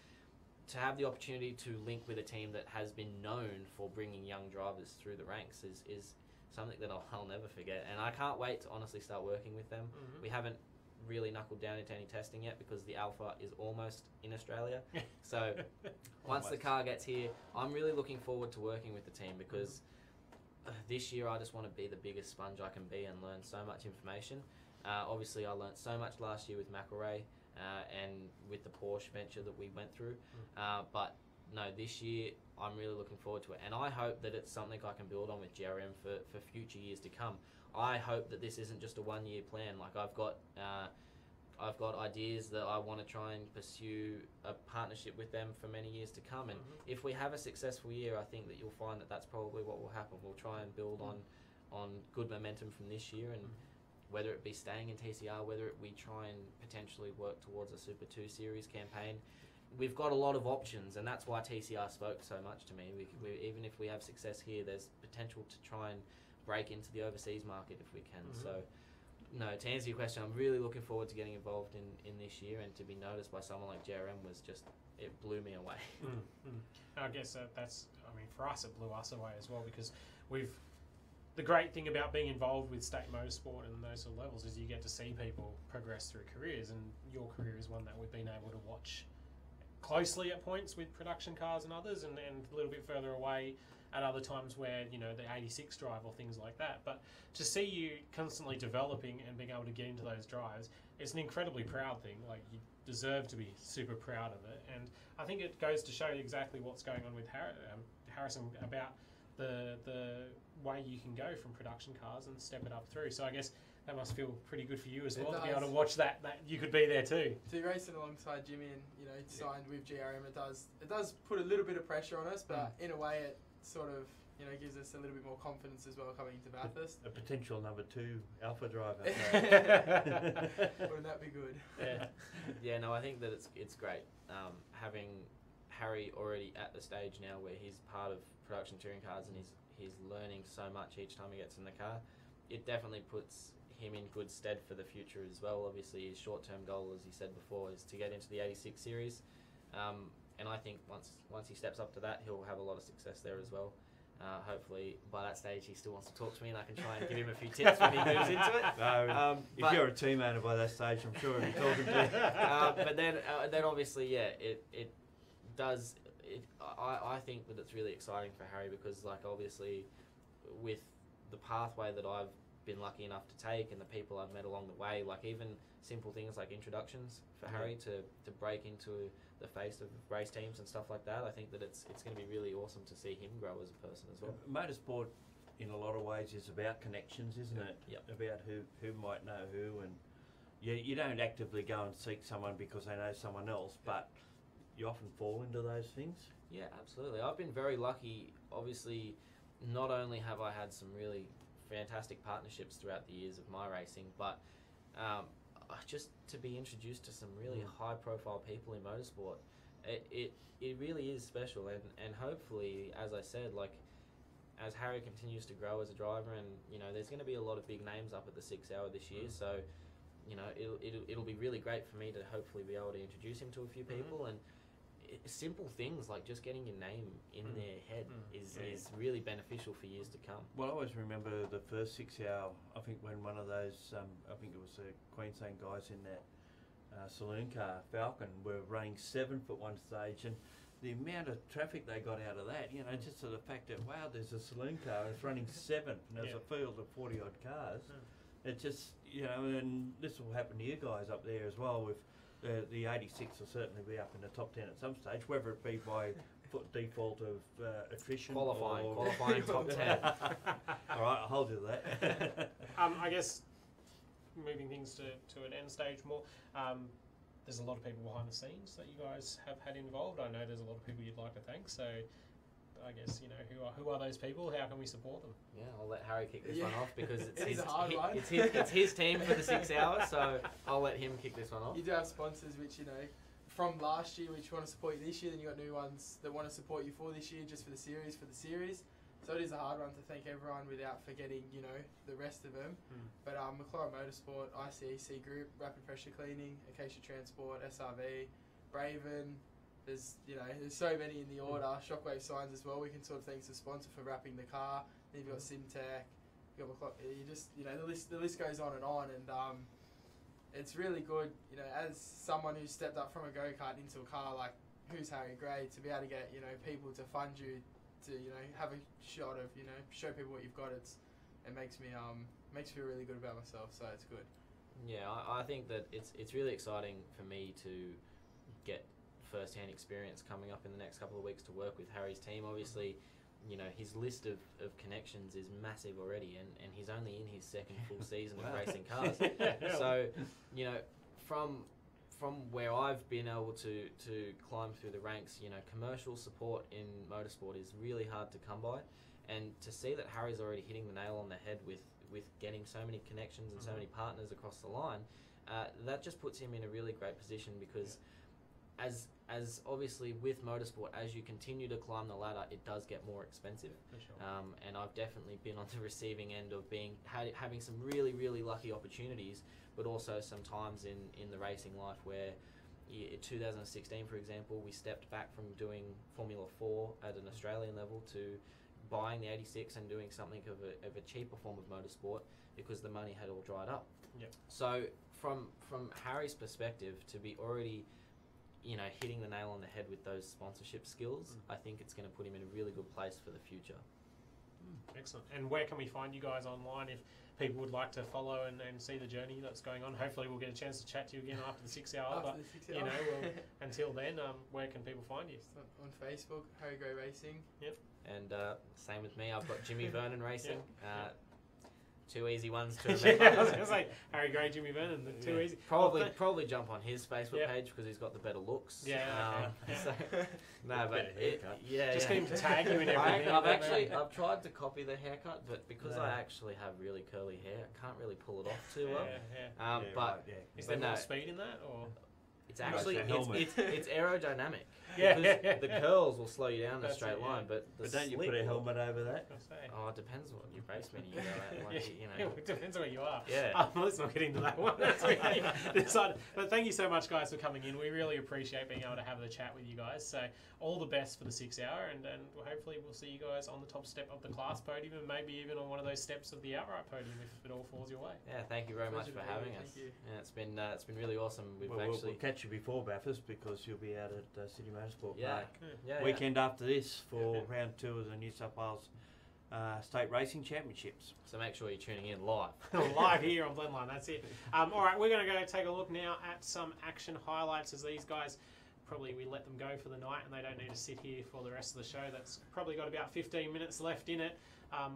to have the opportunity to link with a team that has been known for bringing young drivers through the ranks is something that I'll never forget. And I can't wait to honestly start working with them. We haven't really knuckled down into any testing yet, because the Alpha is almost in Australia. So once the car gets here, I'm really looking forward to working with the team, because this year I just want to be the biggest sponge I can be and learn so much information. Obviously, I learned so much last year with McElrea and with the Porsche venture that we went through. But no, this year I'm really looking forward to it, and I hope that it's something I can build on with GRM for future years to come. I hope that this isn't just a one-year plan. Like I've got ideas that I want to try and pursue a partnership with them for many years to come. And if we have a successful year, I think that you'll find that that's probably what will happen. We'll try and build on good momentum from this year, and whether it be staying in TCR, whether we try and potentially work towards a Super 2 Series campaign. We've got a lot of options, and that's why TCR spoke so much to me. Even if we have success here, there's potential to try and break into the overseas market if we can. So, no, to answer your question, I'm really looking forward to getting involved in this year, and to be noticed by someone like JRM was just, it blew me away. I guess for us, it blew us away as well, because the great thing about being involved with state motorsport and those sort of levels is you get to see people progress through careers, and your career is one that we've been able to watch closely at points with production cars and others, and a little bit further away at other times where, you know, the 86 drive or things like that. But to see you constantly developing and being able to get into those drives, it's an incredibly proud thing. Like, you deserve to be super proud of it. And I think it goes to show exactly what's going on with Harrison about the way you can go from production cars and step it up through. So I guess that must feel pretty good for you as well, to be able to watch that you could be there too. To be racing alongside Jimmy and, you know, signed with GRM, it does put a little bit of pressure on us, but in a way it sort of, you know, gives us a little bit more confidence as well coming into Bathurst. A potential number 2 Alpha driver. Wouldn't that be good? Yeah, no, I think that it's great having Harry already at the stage now where he's part of production touring cars, and he's learning so much each time he gets in the car. It definitely puts him in good stead for the future as well. Obviously, his short-term goal, as he said before, is to get into the 86 series. And I think once he steps up to that, he'll have a lot of success there as well. Hopefully, by that stage, he still wants to talk to me, and I can try and give him a few tips when he moves into it. No, if you're a team owner by that stage, I'm sure he'll be talking to you. But then obviously, yeah, it does. I think that it's really exciting for Harry because, like, obviously, with the pathway that I've been lucky enough to take and the people I've met along the way, like even simple things like introductions for Harry to break into the face of race teams and stuff like that, I think that it's going to be really awesome to see him grow as a person as well. Motorsport, in a lot of ways, is about connections, isn't it? Yep. About who might know who, and you don't actively go and seek someone because they know someone else, but you often fall into those things. Yeah, absolutely. I've been very lucky. Obviously, not only have I had some really fantastic partnerships throughout the years of my racing, but just to be introduced to some really high-profile people in motorsport, it really is special. And hopefully, as I said, like as Harry continues to grow as a driver, and there's going to be a lot of big names up at the 6 hour this year, so it'll be really great for me to hopefully be able to introduce him to a few people. And simple things like just getting your name in their head is really beneficial for years to come. Well, I always remember the first 6 hour, I think when one of those, I think it was the Queensland guys in that saloon car, Falcon, were running 7th at one stage, and the amount of traffic they got out of that, just to the fact that, wow, there's a saloon car and it's running 7th and there's a field of 40 odd cars. It just, and this will happen to you guys up there as well with the 86 will certainly be up in the top 10 at some stage, whether it be by default of attrition qualifying top 10. All right, I'll hold you to that. I guess moving things to an end stage more, there's a lot of people behind the scenes that you guys have had involved. I know there's a lot of people you'd like to thank, so I guess who are those people? How can we support them? Yeah, I'll let Harry kick this one off because it's his team for the 6 hours, so I'll let him kick this one off. You do have sponsors which from last year which want to support you this year, then you got new ones that want to support you for this year just for the series. So it is a hard one to thank everyone without forgetting the rest of them. But McLaren Motorsport, ICEC Group, Rapid Pressure Cleaning, Acacia Transport, SRV, Braven. There's so many in the order. Shockwave Signs as well. We can sort of thank the sponsor for wrapping the car. Then you've got Simtech. You got McLaren. The list goes on, and it's really good. As someone who stepped up from a go-kart into a car like who's Harry Gray, to be able to get people to fund you to have a shot of show people what you've got. It makes me feel really good about myself. So it's good. Yeah, I think that it's really exciting for me to get first-hand experience coming up in the next couple of weeks to work with Harry's team. Obviously, his list of connections is massive already, and he's only in his second full season of racing cars. So, from where I've been able to climb through the ranks, commercial support in motorsport is really hard to come by, and to see that Harry's already hitting the nail on the head with getting so many connections and so many partners across the line, that just puts him in a really great position because as obviously with motorsport, as you continue to climb the ladder, it does get more expensive. For sure. And I've definitely been on the receiving end of having some really, really lucky opportunities, but also some times in the racing life where, in 2016, for example, we stepped back from doing Formula 4 at an Australian level to buying the 86 and doing something of a cheaper form of motorsport because the money had all dried up. Yep. So from Harry's perspective, to be already hitting the nail on the head with those sponsorship skills, I think it's going to put him in a really good place for the future. Excellent. And where can we find you guys online if people would like to follow and see the journey that's going on? Hopefully we'll get a chance to chat to you again after the 6 hour. But until then, where can people find you? On Facebook, Harry Gray Racing. Yep. And same with me. I've got Jimmy Vernon Racing. Two easy ones to remember. I was going to say Harry Gray, Jimmy Vernon. Too easy. Probably jump on his Facebook page because he's got the better looks. Just get him to tag you in everything. I've tried to copy the haircut, but because I actually have really curly hair, I can't really pull it off too well. Is there more speed in that, or? It's actually Like a helmet. it's aerodynamic. Yeah. Because the curls will slow you down in a That's straight it, yeah. line, but the But don't you slick put a will- helmet over that? Oh, it depends what your race menu you go at. Like, you Yeah, know. it depends where you are. Yeah. Let's not get into that one. That's really decided. But thank you so much, guys, for coming in. We really appreciate being able to have the chat with you guys. So all the best for the 6 hour, and hopefully we'll see you guys on the top step of the class podium, and maybe even on one of those steps of the outright podium if it all falls your way. Yeah, thank you very much Pleasure for to be having here, us. thank you. Yeah, it's been really awesome. We've We'll actually catch you before Bathurst because you'll be out at City Motorsport yeah, Park. yeah, Weekend after this for Yeah. round 2 of the New South Wales State Racing Championships. So make sure you're tuning in live. Live here on Blendline, that's it. All right, we're going to go take a look now at some action highlights as these guys, probably we let them go for the night and they don't need to sit here for the rest of the show. That's probably got about 15 minutes left in it.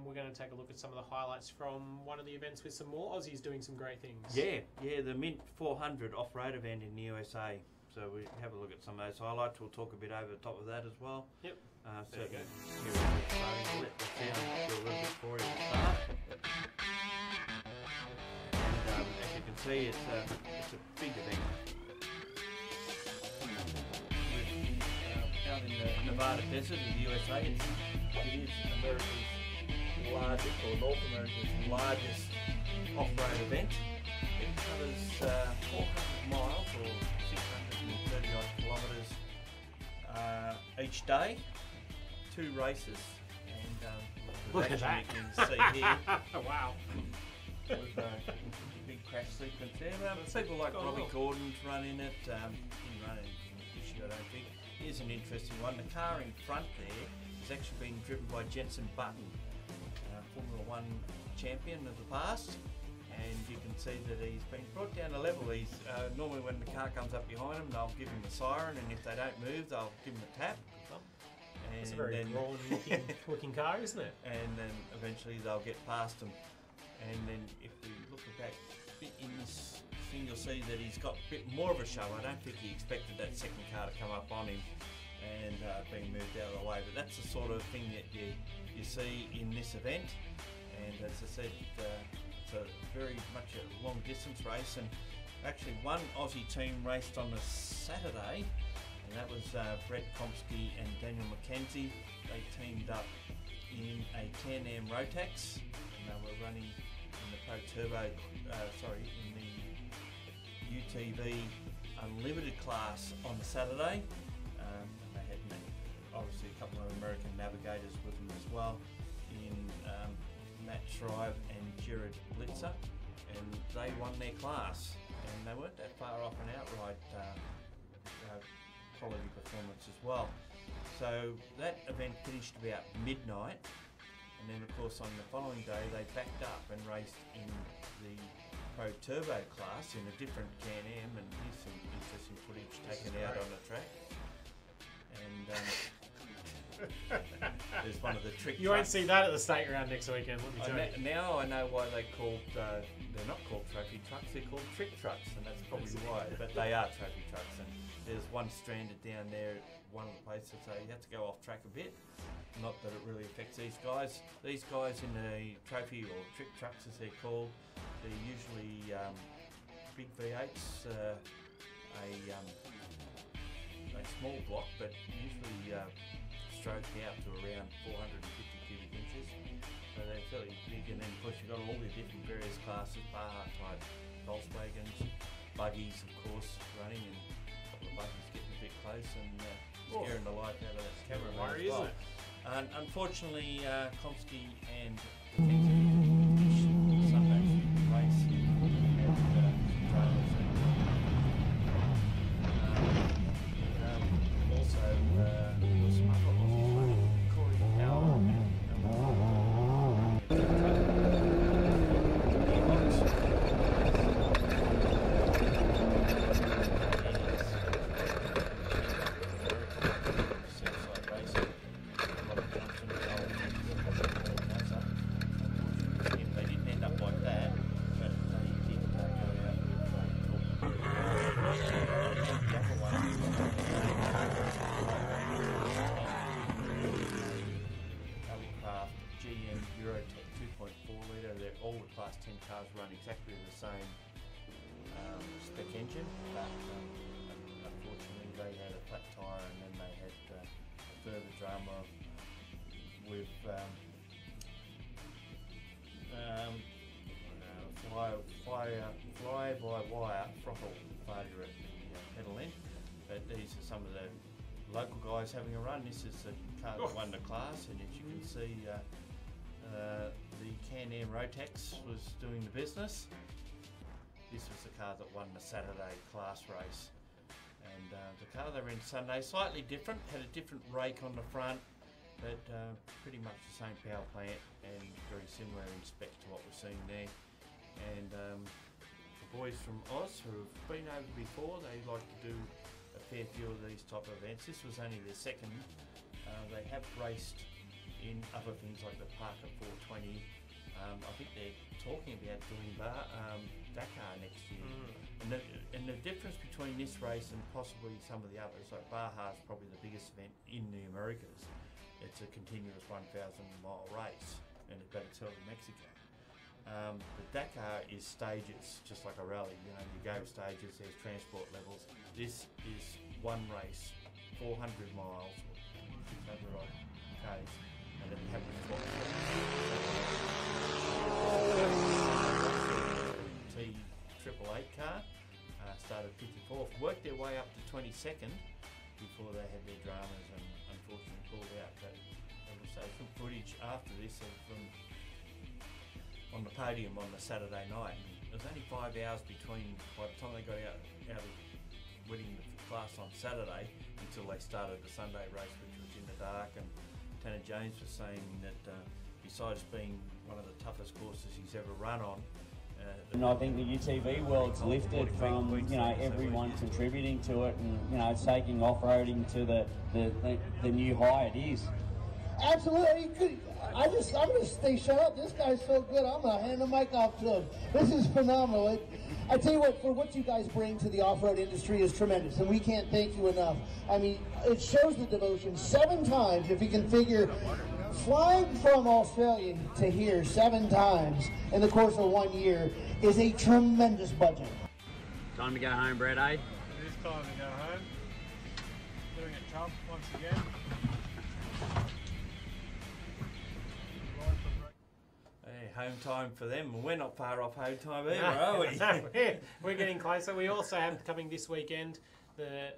We're going to take a look at some of the highlights from one of the events with some more Aussies doing some great things. Yeah, the Mint 400 off-road event in the USA. So we have a look at some of those highlights. We'll talk a bit over the top of that as well. Yep. So There you go. here we're starting to let the sound do a little bit for you to start. And as you can see, it's a big event. Out in the Nevada desert in the USA, it is America's largest, or North America's largest off-road event. It covers 400 miles or 630 odd kilometres each day, 2 races, and Look at that. you can see here Wow. with big crash sequence there. People like Oh, Robbie well. Gordon's running it. He ran it this year, I don't think. Here's an interesting one. The car in front there is actually being driven by Jenson Button, Formula 1 champion of the past. And you can see that he's been brought down a level. He's normally when the car comes up behind him, they'll give him a siren, and if they don't move, they'll give him a tap. And It's a very then, drawn looking car, isn't it? and then eventually they'll get past him. And then if we look back in this thing, you'll see that he's got a bit more of a show. I don't think he expected that second car to come up on him and being moved out of the way. But that's the sort of thing that you see in this event. And as I said, it's a very much a long distance race. And actually one Aussie team raced on the Saturday, and that was Brett Komsky and Daniel McKenzie. They teamed up in a Can-Am Rotax, and they were running in the Pro Turbo, in the UTV Unlimited class on the Saturday. They had obviously a couple of American navigators with them as well, in Matt Shrive and Jared Blitzer, and they won their class, and they weren't that far off an outright quality performance as well. So that event finished about midnight, and then of course on the following day they backed up and raced in the Pro Turbo class in a different Can-Am, and here's some interesting footage taken out on the track. And there's one of the trick You won't trucks. see that at the state round next weekend, let me tell you. Now I know why they're not called trophy trucks, they're called trick trucks, and that's probably why, but they are trophy trucks. And there's one stranded down there at one of the places, so you have to go off track a bit. Not that it really affects these guys. These guys in the trophy or trick trucks as they're called, they're usually big V8s, a small block, but usually stroked out to around 450 cubic inches. So they're fairly big, and then of course you've got all the different various classes, Baja type Volkswagens, buggies of course running, and a couple of buggies getting a bit close and scaring the life out of that cameraman Worry, as well. isn't it? And unfortunately, Komsky and McKenzie Sunday race and trailers and also there was some other Aussies running, Corey Powell they didn't end up like that, but they did go out with the other one. Alicraft GM Eurotech 2.4 litre. They're all the Class 10 cars run exactly the same spec engine, but unfortunately they had a flat tyre, and then they had a further drama with fly-by-wire throttle failure at the pedal end. But these are some of the local guys having a run. This is the car that won the class, and as you can see, the Can-Am Rotax was doing the business. This was the car that won the Saturday class race. And the car they were in Sunday, slightly different, had a different rake on the front, but pretty much the same power plant and very similar in spec to what we're seeing there. And the boys from Oz who have been over before, they like to do a fair few of these type of events. This was only their second. They have raced in other things like the Parker 420. I think they're talking about doing Dakar next year. And the difference between this race and possibly some of the others, like Bathurst is probably the biggest event in the Americas. It's a continuous 1,000 mile race, and it's held in Mexico. The Dakar is stages, just like a rally. You know, you go stages, there's transport levels. This is one race, 400 miles, 600 odd k's, and it happens twice. T888 car started 54th, worked their way up to 22nd before they had their dramas and unfortunately pulled out. But there was some footage after this of them on the podium on the Saturday night. There was only 5 hours between by the time they got out of winning the class on Saturday until they started the Sunday race, which was in the dark. And Tanner James was saying that besides being one of the toughest courses he's ever run on, and I think the UTV world's lifted from everyone contributing to it, and it's taking off-roading to the new high it is. Absolutely. I'm gonna stay shut up. This guy's so good. I'm gonna hand the mic off to him. This is phenomenal. I tell you what, for what you guys bring to the off-road industry is tremendous, and we can't thank you enough. I mean, it shows the devotion 7 times. If you can figure, flying from Australia to here 7 times in the course of 1 year is a tremendous budget. Time to go home, Brett, eh? It is time to go home. Doing it tough once again. home time for them. We're not far off home time either, are we? No, we're getting closer. We also have coming this weekend the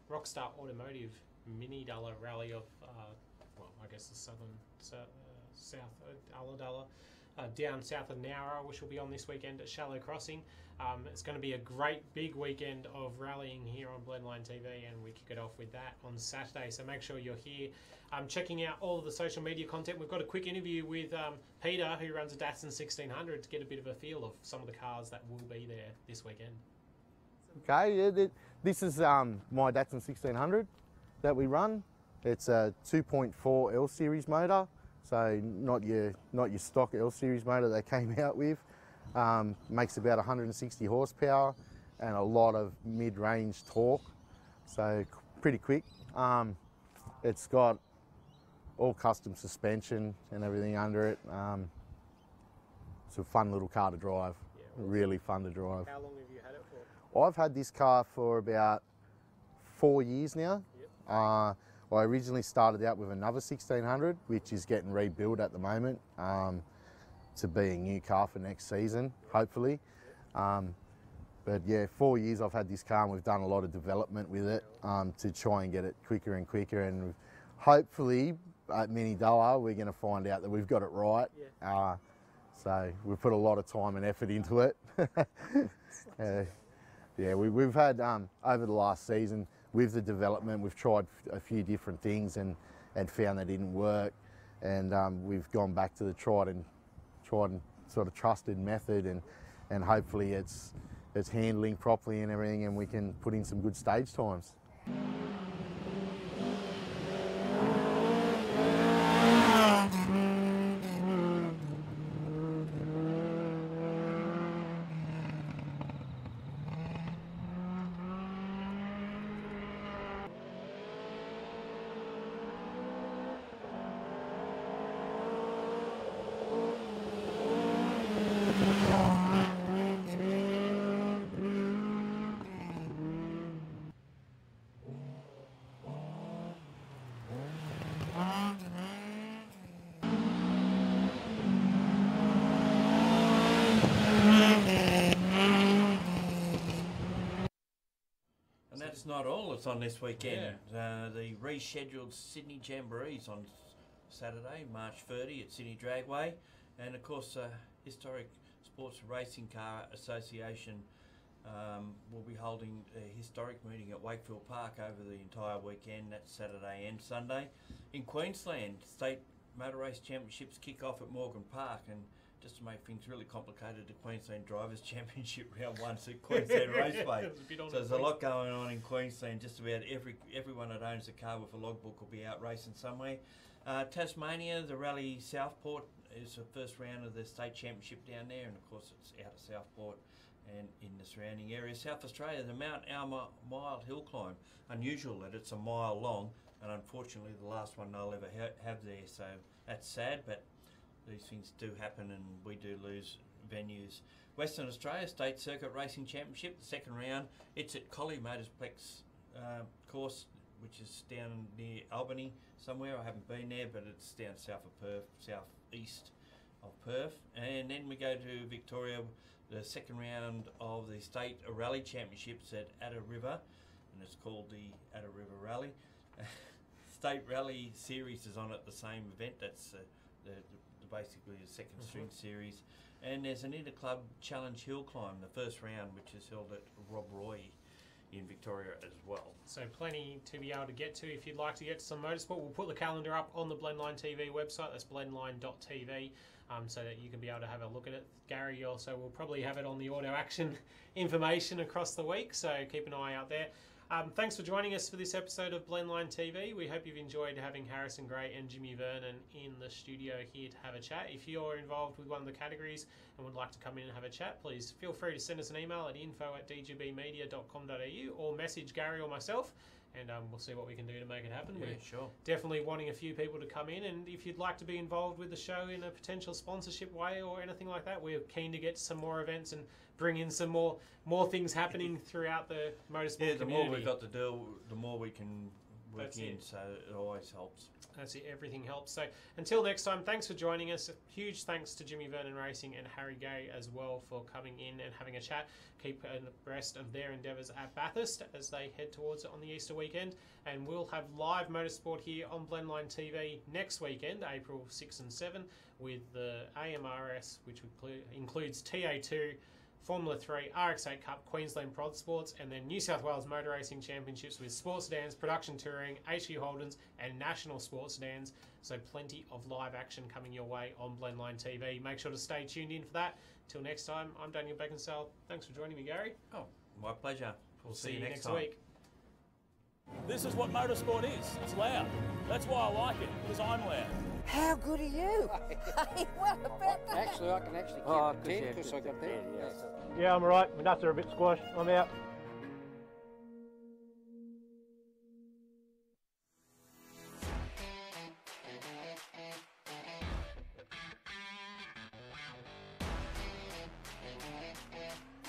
Rockstar Automotive minidulla rally of, well, I guess the south Ulladulla, down south of Nowra, which will be on this weekend at Shallow Crossing. It's going to be a great big weekend of rallying here on Blendline TV, and we kick it off with that on Saturday. So make sure you're here checking out all of the social media content. We've got a quick interview with Peter, who runs a Datsun 1600, to get a bit of a feel of some of the cars that will be there this weekend. Okay, yeah, this is my Datsun 1600 that we run. It's a 2.4 L series motor, so not your stock L series motor they came out with. Makes about 160 horsepower and a lot of mid-range torque, so pretty quick. It's got all custom suspension and everything under it. It's a fun little car to drive, yeah, really fun to drive. How long have you had it for? I've had this car for about 4 years now. Yep. I originally started out with another 1600, which is getting rebuilt at the moment to be a new car for next season, hopefully. But yeah, 4 years I've had this car, and we've done a lot of development with it to try and get it quicker and quicker, and hopefully at minidulla we're going to find out that we've got it right. Yeah. So we've put a lot of time and effort into it. Yeah, we've had over the last season with the development, we've tried a few different things and found they didn't work, and we've gone back to the tried and sort of trusted method, and hopefully it's handling properly and everything, and we can put in some good stage times. that's not all that's on this weekend. The rescheduled Sydney Jamborees on Saturday, March 30 at Sydney Dragway. And of course, Historic Sports Racing Car Association will be holding a historic meeting at Wakefield Park over the entire weekend. That's Saturday and Sunday. In Queensland, State Motor Race Championships kick off at Morgan Park, and just to make things really complicated, the Queensland Drivers' Championship Round 1 at Queensland Raceway. So there's a lot going on in Queensland. Just about everyone that owns a car with a logbook will be out racing somewhere. Tasmania, the Rally Southport is the first round of the state championship down there, and of course it's out of Southport and in the surrounding area. South Australia, the Mount Alma Mile Hill Climb. Unusual that it's a mile long, and unfortunately the last one they'll ever have there, so that's sad, but these things do happen and we do lose venues. Western Australia State Circuit Racing Championship, the second round, it's at Collie Motorsplex course, which is down near Albany somewhere. I haven't been there, but it's down south of Perth, southeast of Perth. And then we go to Victoria, the second round of the State Rally Championships at Adda River, and it's called the Adda River Rally. State Rally Series is on at the same event. That's basically the second string series. And there's an Interclub Challenge Hill Climb, the first round, which is held at Rob Roy in Victoria as well. So plenty to be able to get to if you'd like to get to some motorsport. We'll put the calendar up on the Blendline TV website. That's blendline.tv, so that you can be able to have a look at it. Gary also will probably have it on the auto action information across the week, so keep an eye out there. Thanks for joining us for this episode of Blendline TV. We hope you've enjoyed having Harrison Gray and Jimmy Vernon in the studio here to have a chat. If you're involved with one of the categories and would like to come in and have a chat, please feel free to send us an email at info@dgbmedia.com.au or message Gary or myself, and we'll see what we can do to make it happen. Yeah, We're sure. definitely wanting a few people to come in, and if you'd like to be involved with the show in a potential sponsorship way or anything like that, we're keen to get some more events and bring in some more things happening throughout the motorsport community. The more we've got to do, the more we can work That's in, it. so it always helps. That's it, everything helps. So until next time, thanks for joining us. Huge thanks to Jimmy Vernon Racing and Harry Gay as well for coming in and having a chat. Keep abreast of their endeavours at Bathurst as they head towards it on the Easter weekend. And we'll have live motorsport here on Blendline TV next weekend, April 6 and 7, with the AMRS, which includes TA2, Formula 3, RX8 Cup, Queensland Prod Sports, and then New South Wales Motor Racing Championships with sports sedans, production touring, HQ Holdens, and national sports sedans. So plenty of live action coming your way on Blendline TV. Make sure to stay tuned in for that. Till next time, I'm Daniel Beckinsale. Thanks for joining me, Gary. Oh, my pleasure. We'll see you next time. Week. This is what motorsport is. It's loud. That's why I like it, because I'm loud. How good are you? Hey, what about that? Actually, I can count 10 because I got 10. Yeah, I'm alright. My nuts are a bit squashed. I'm out.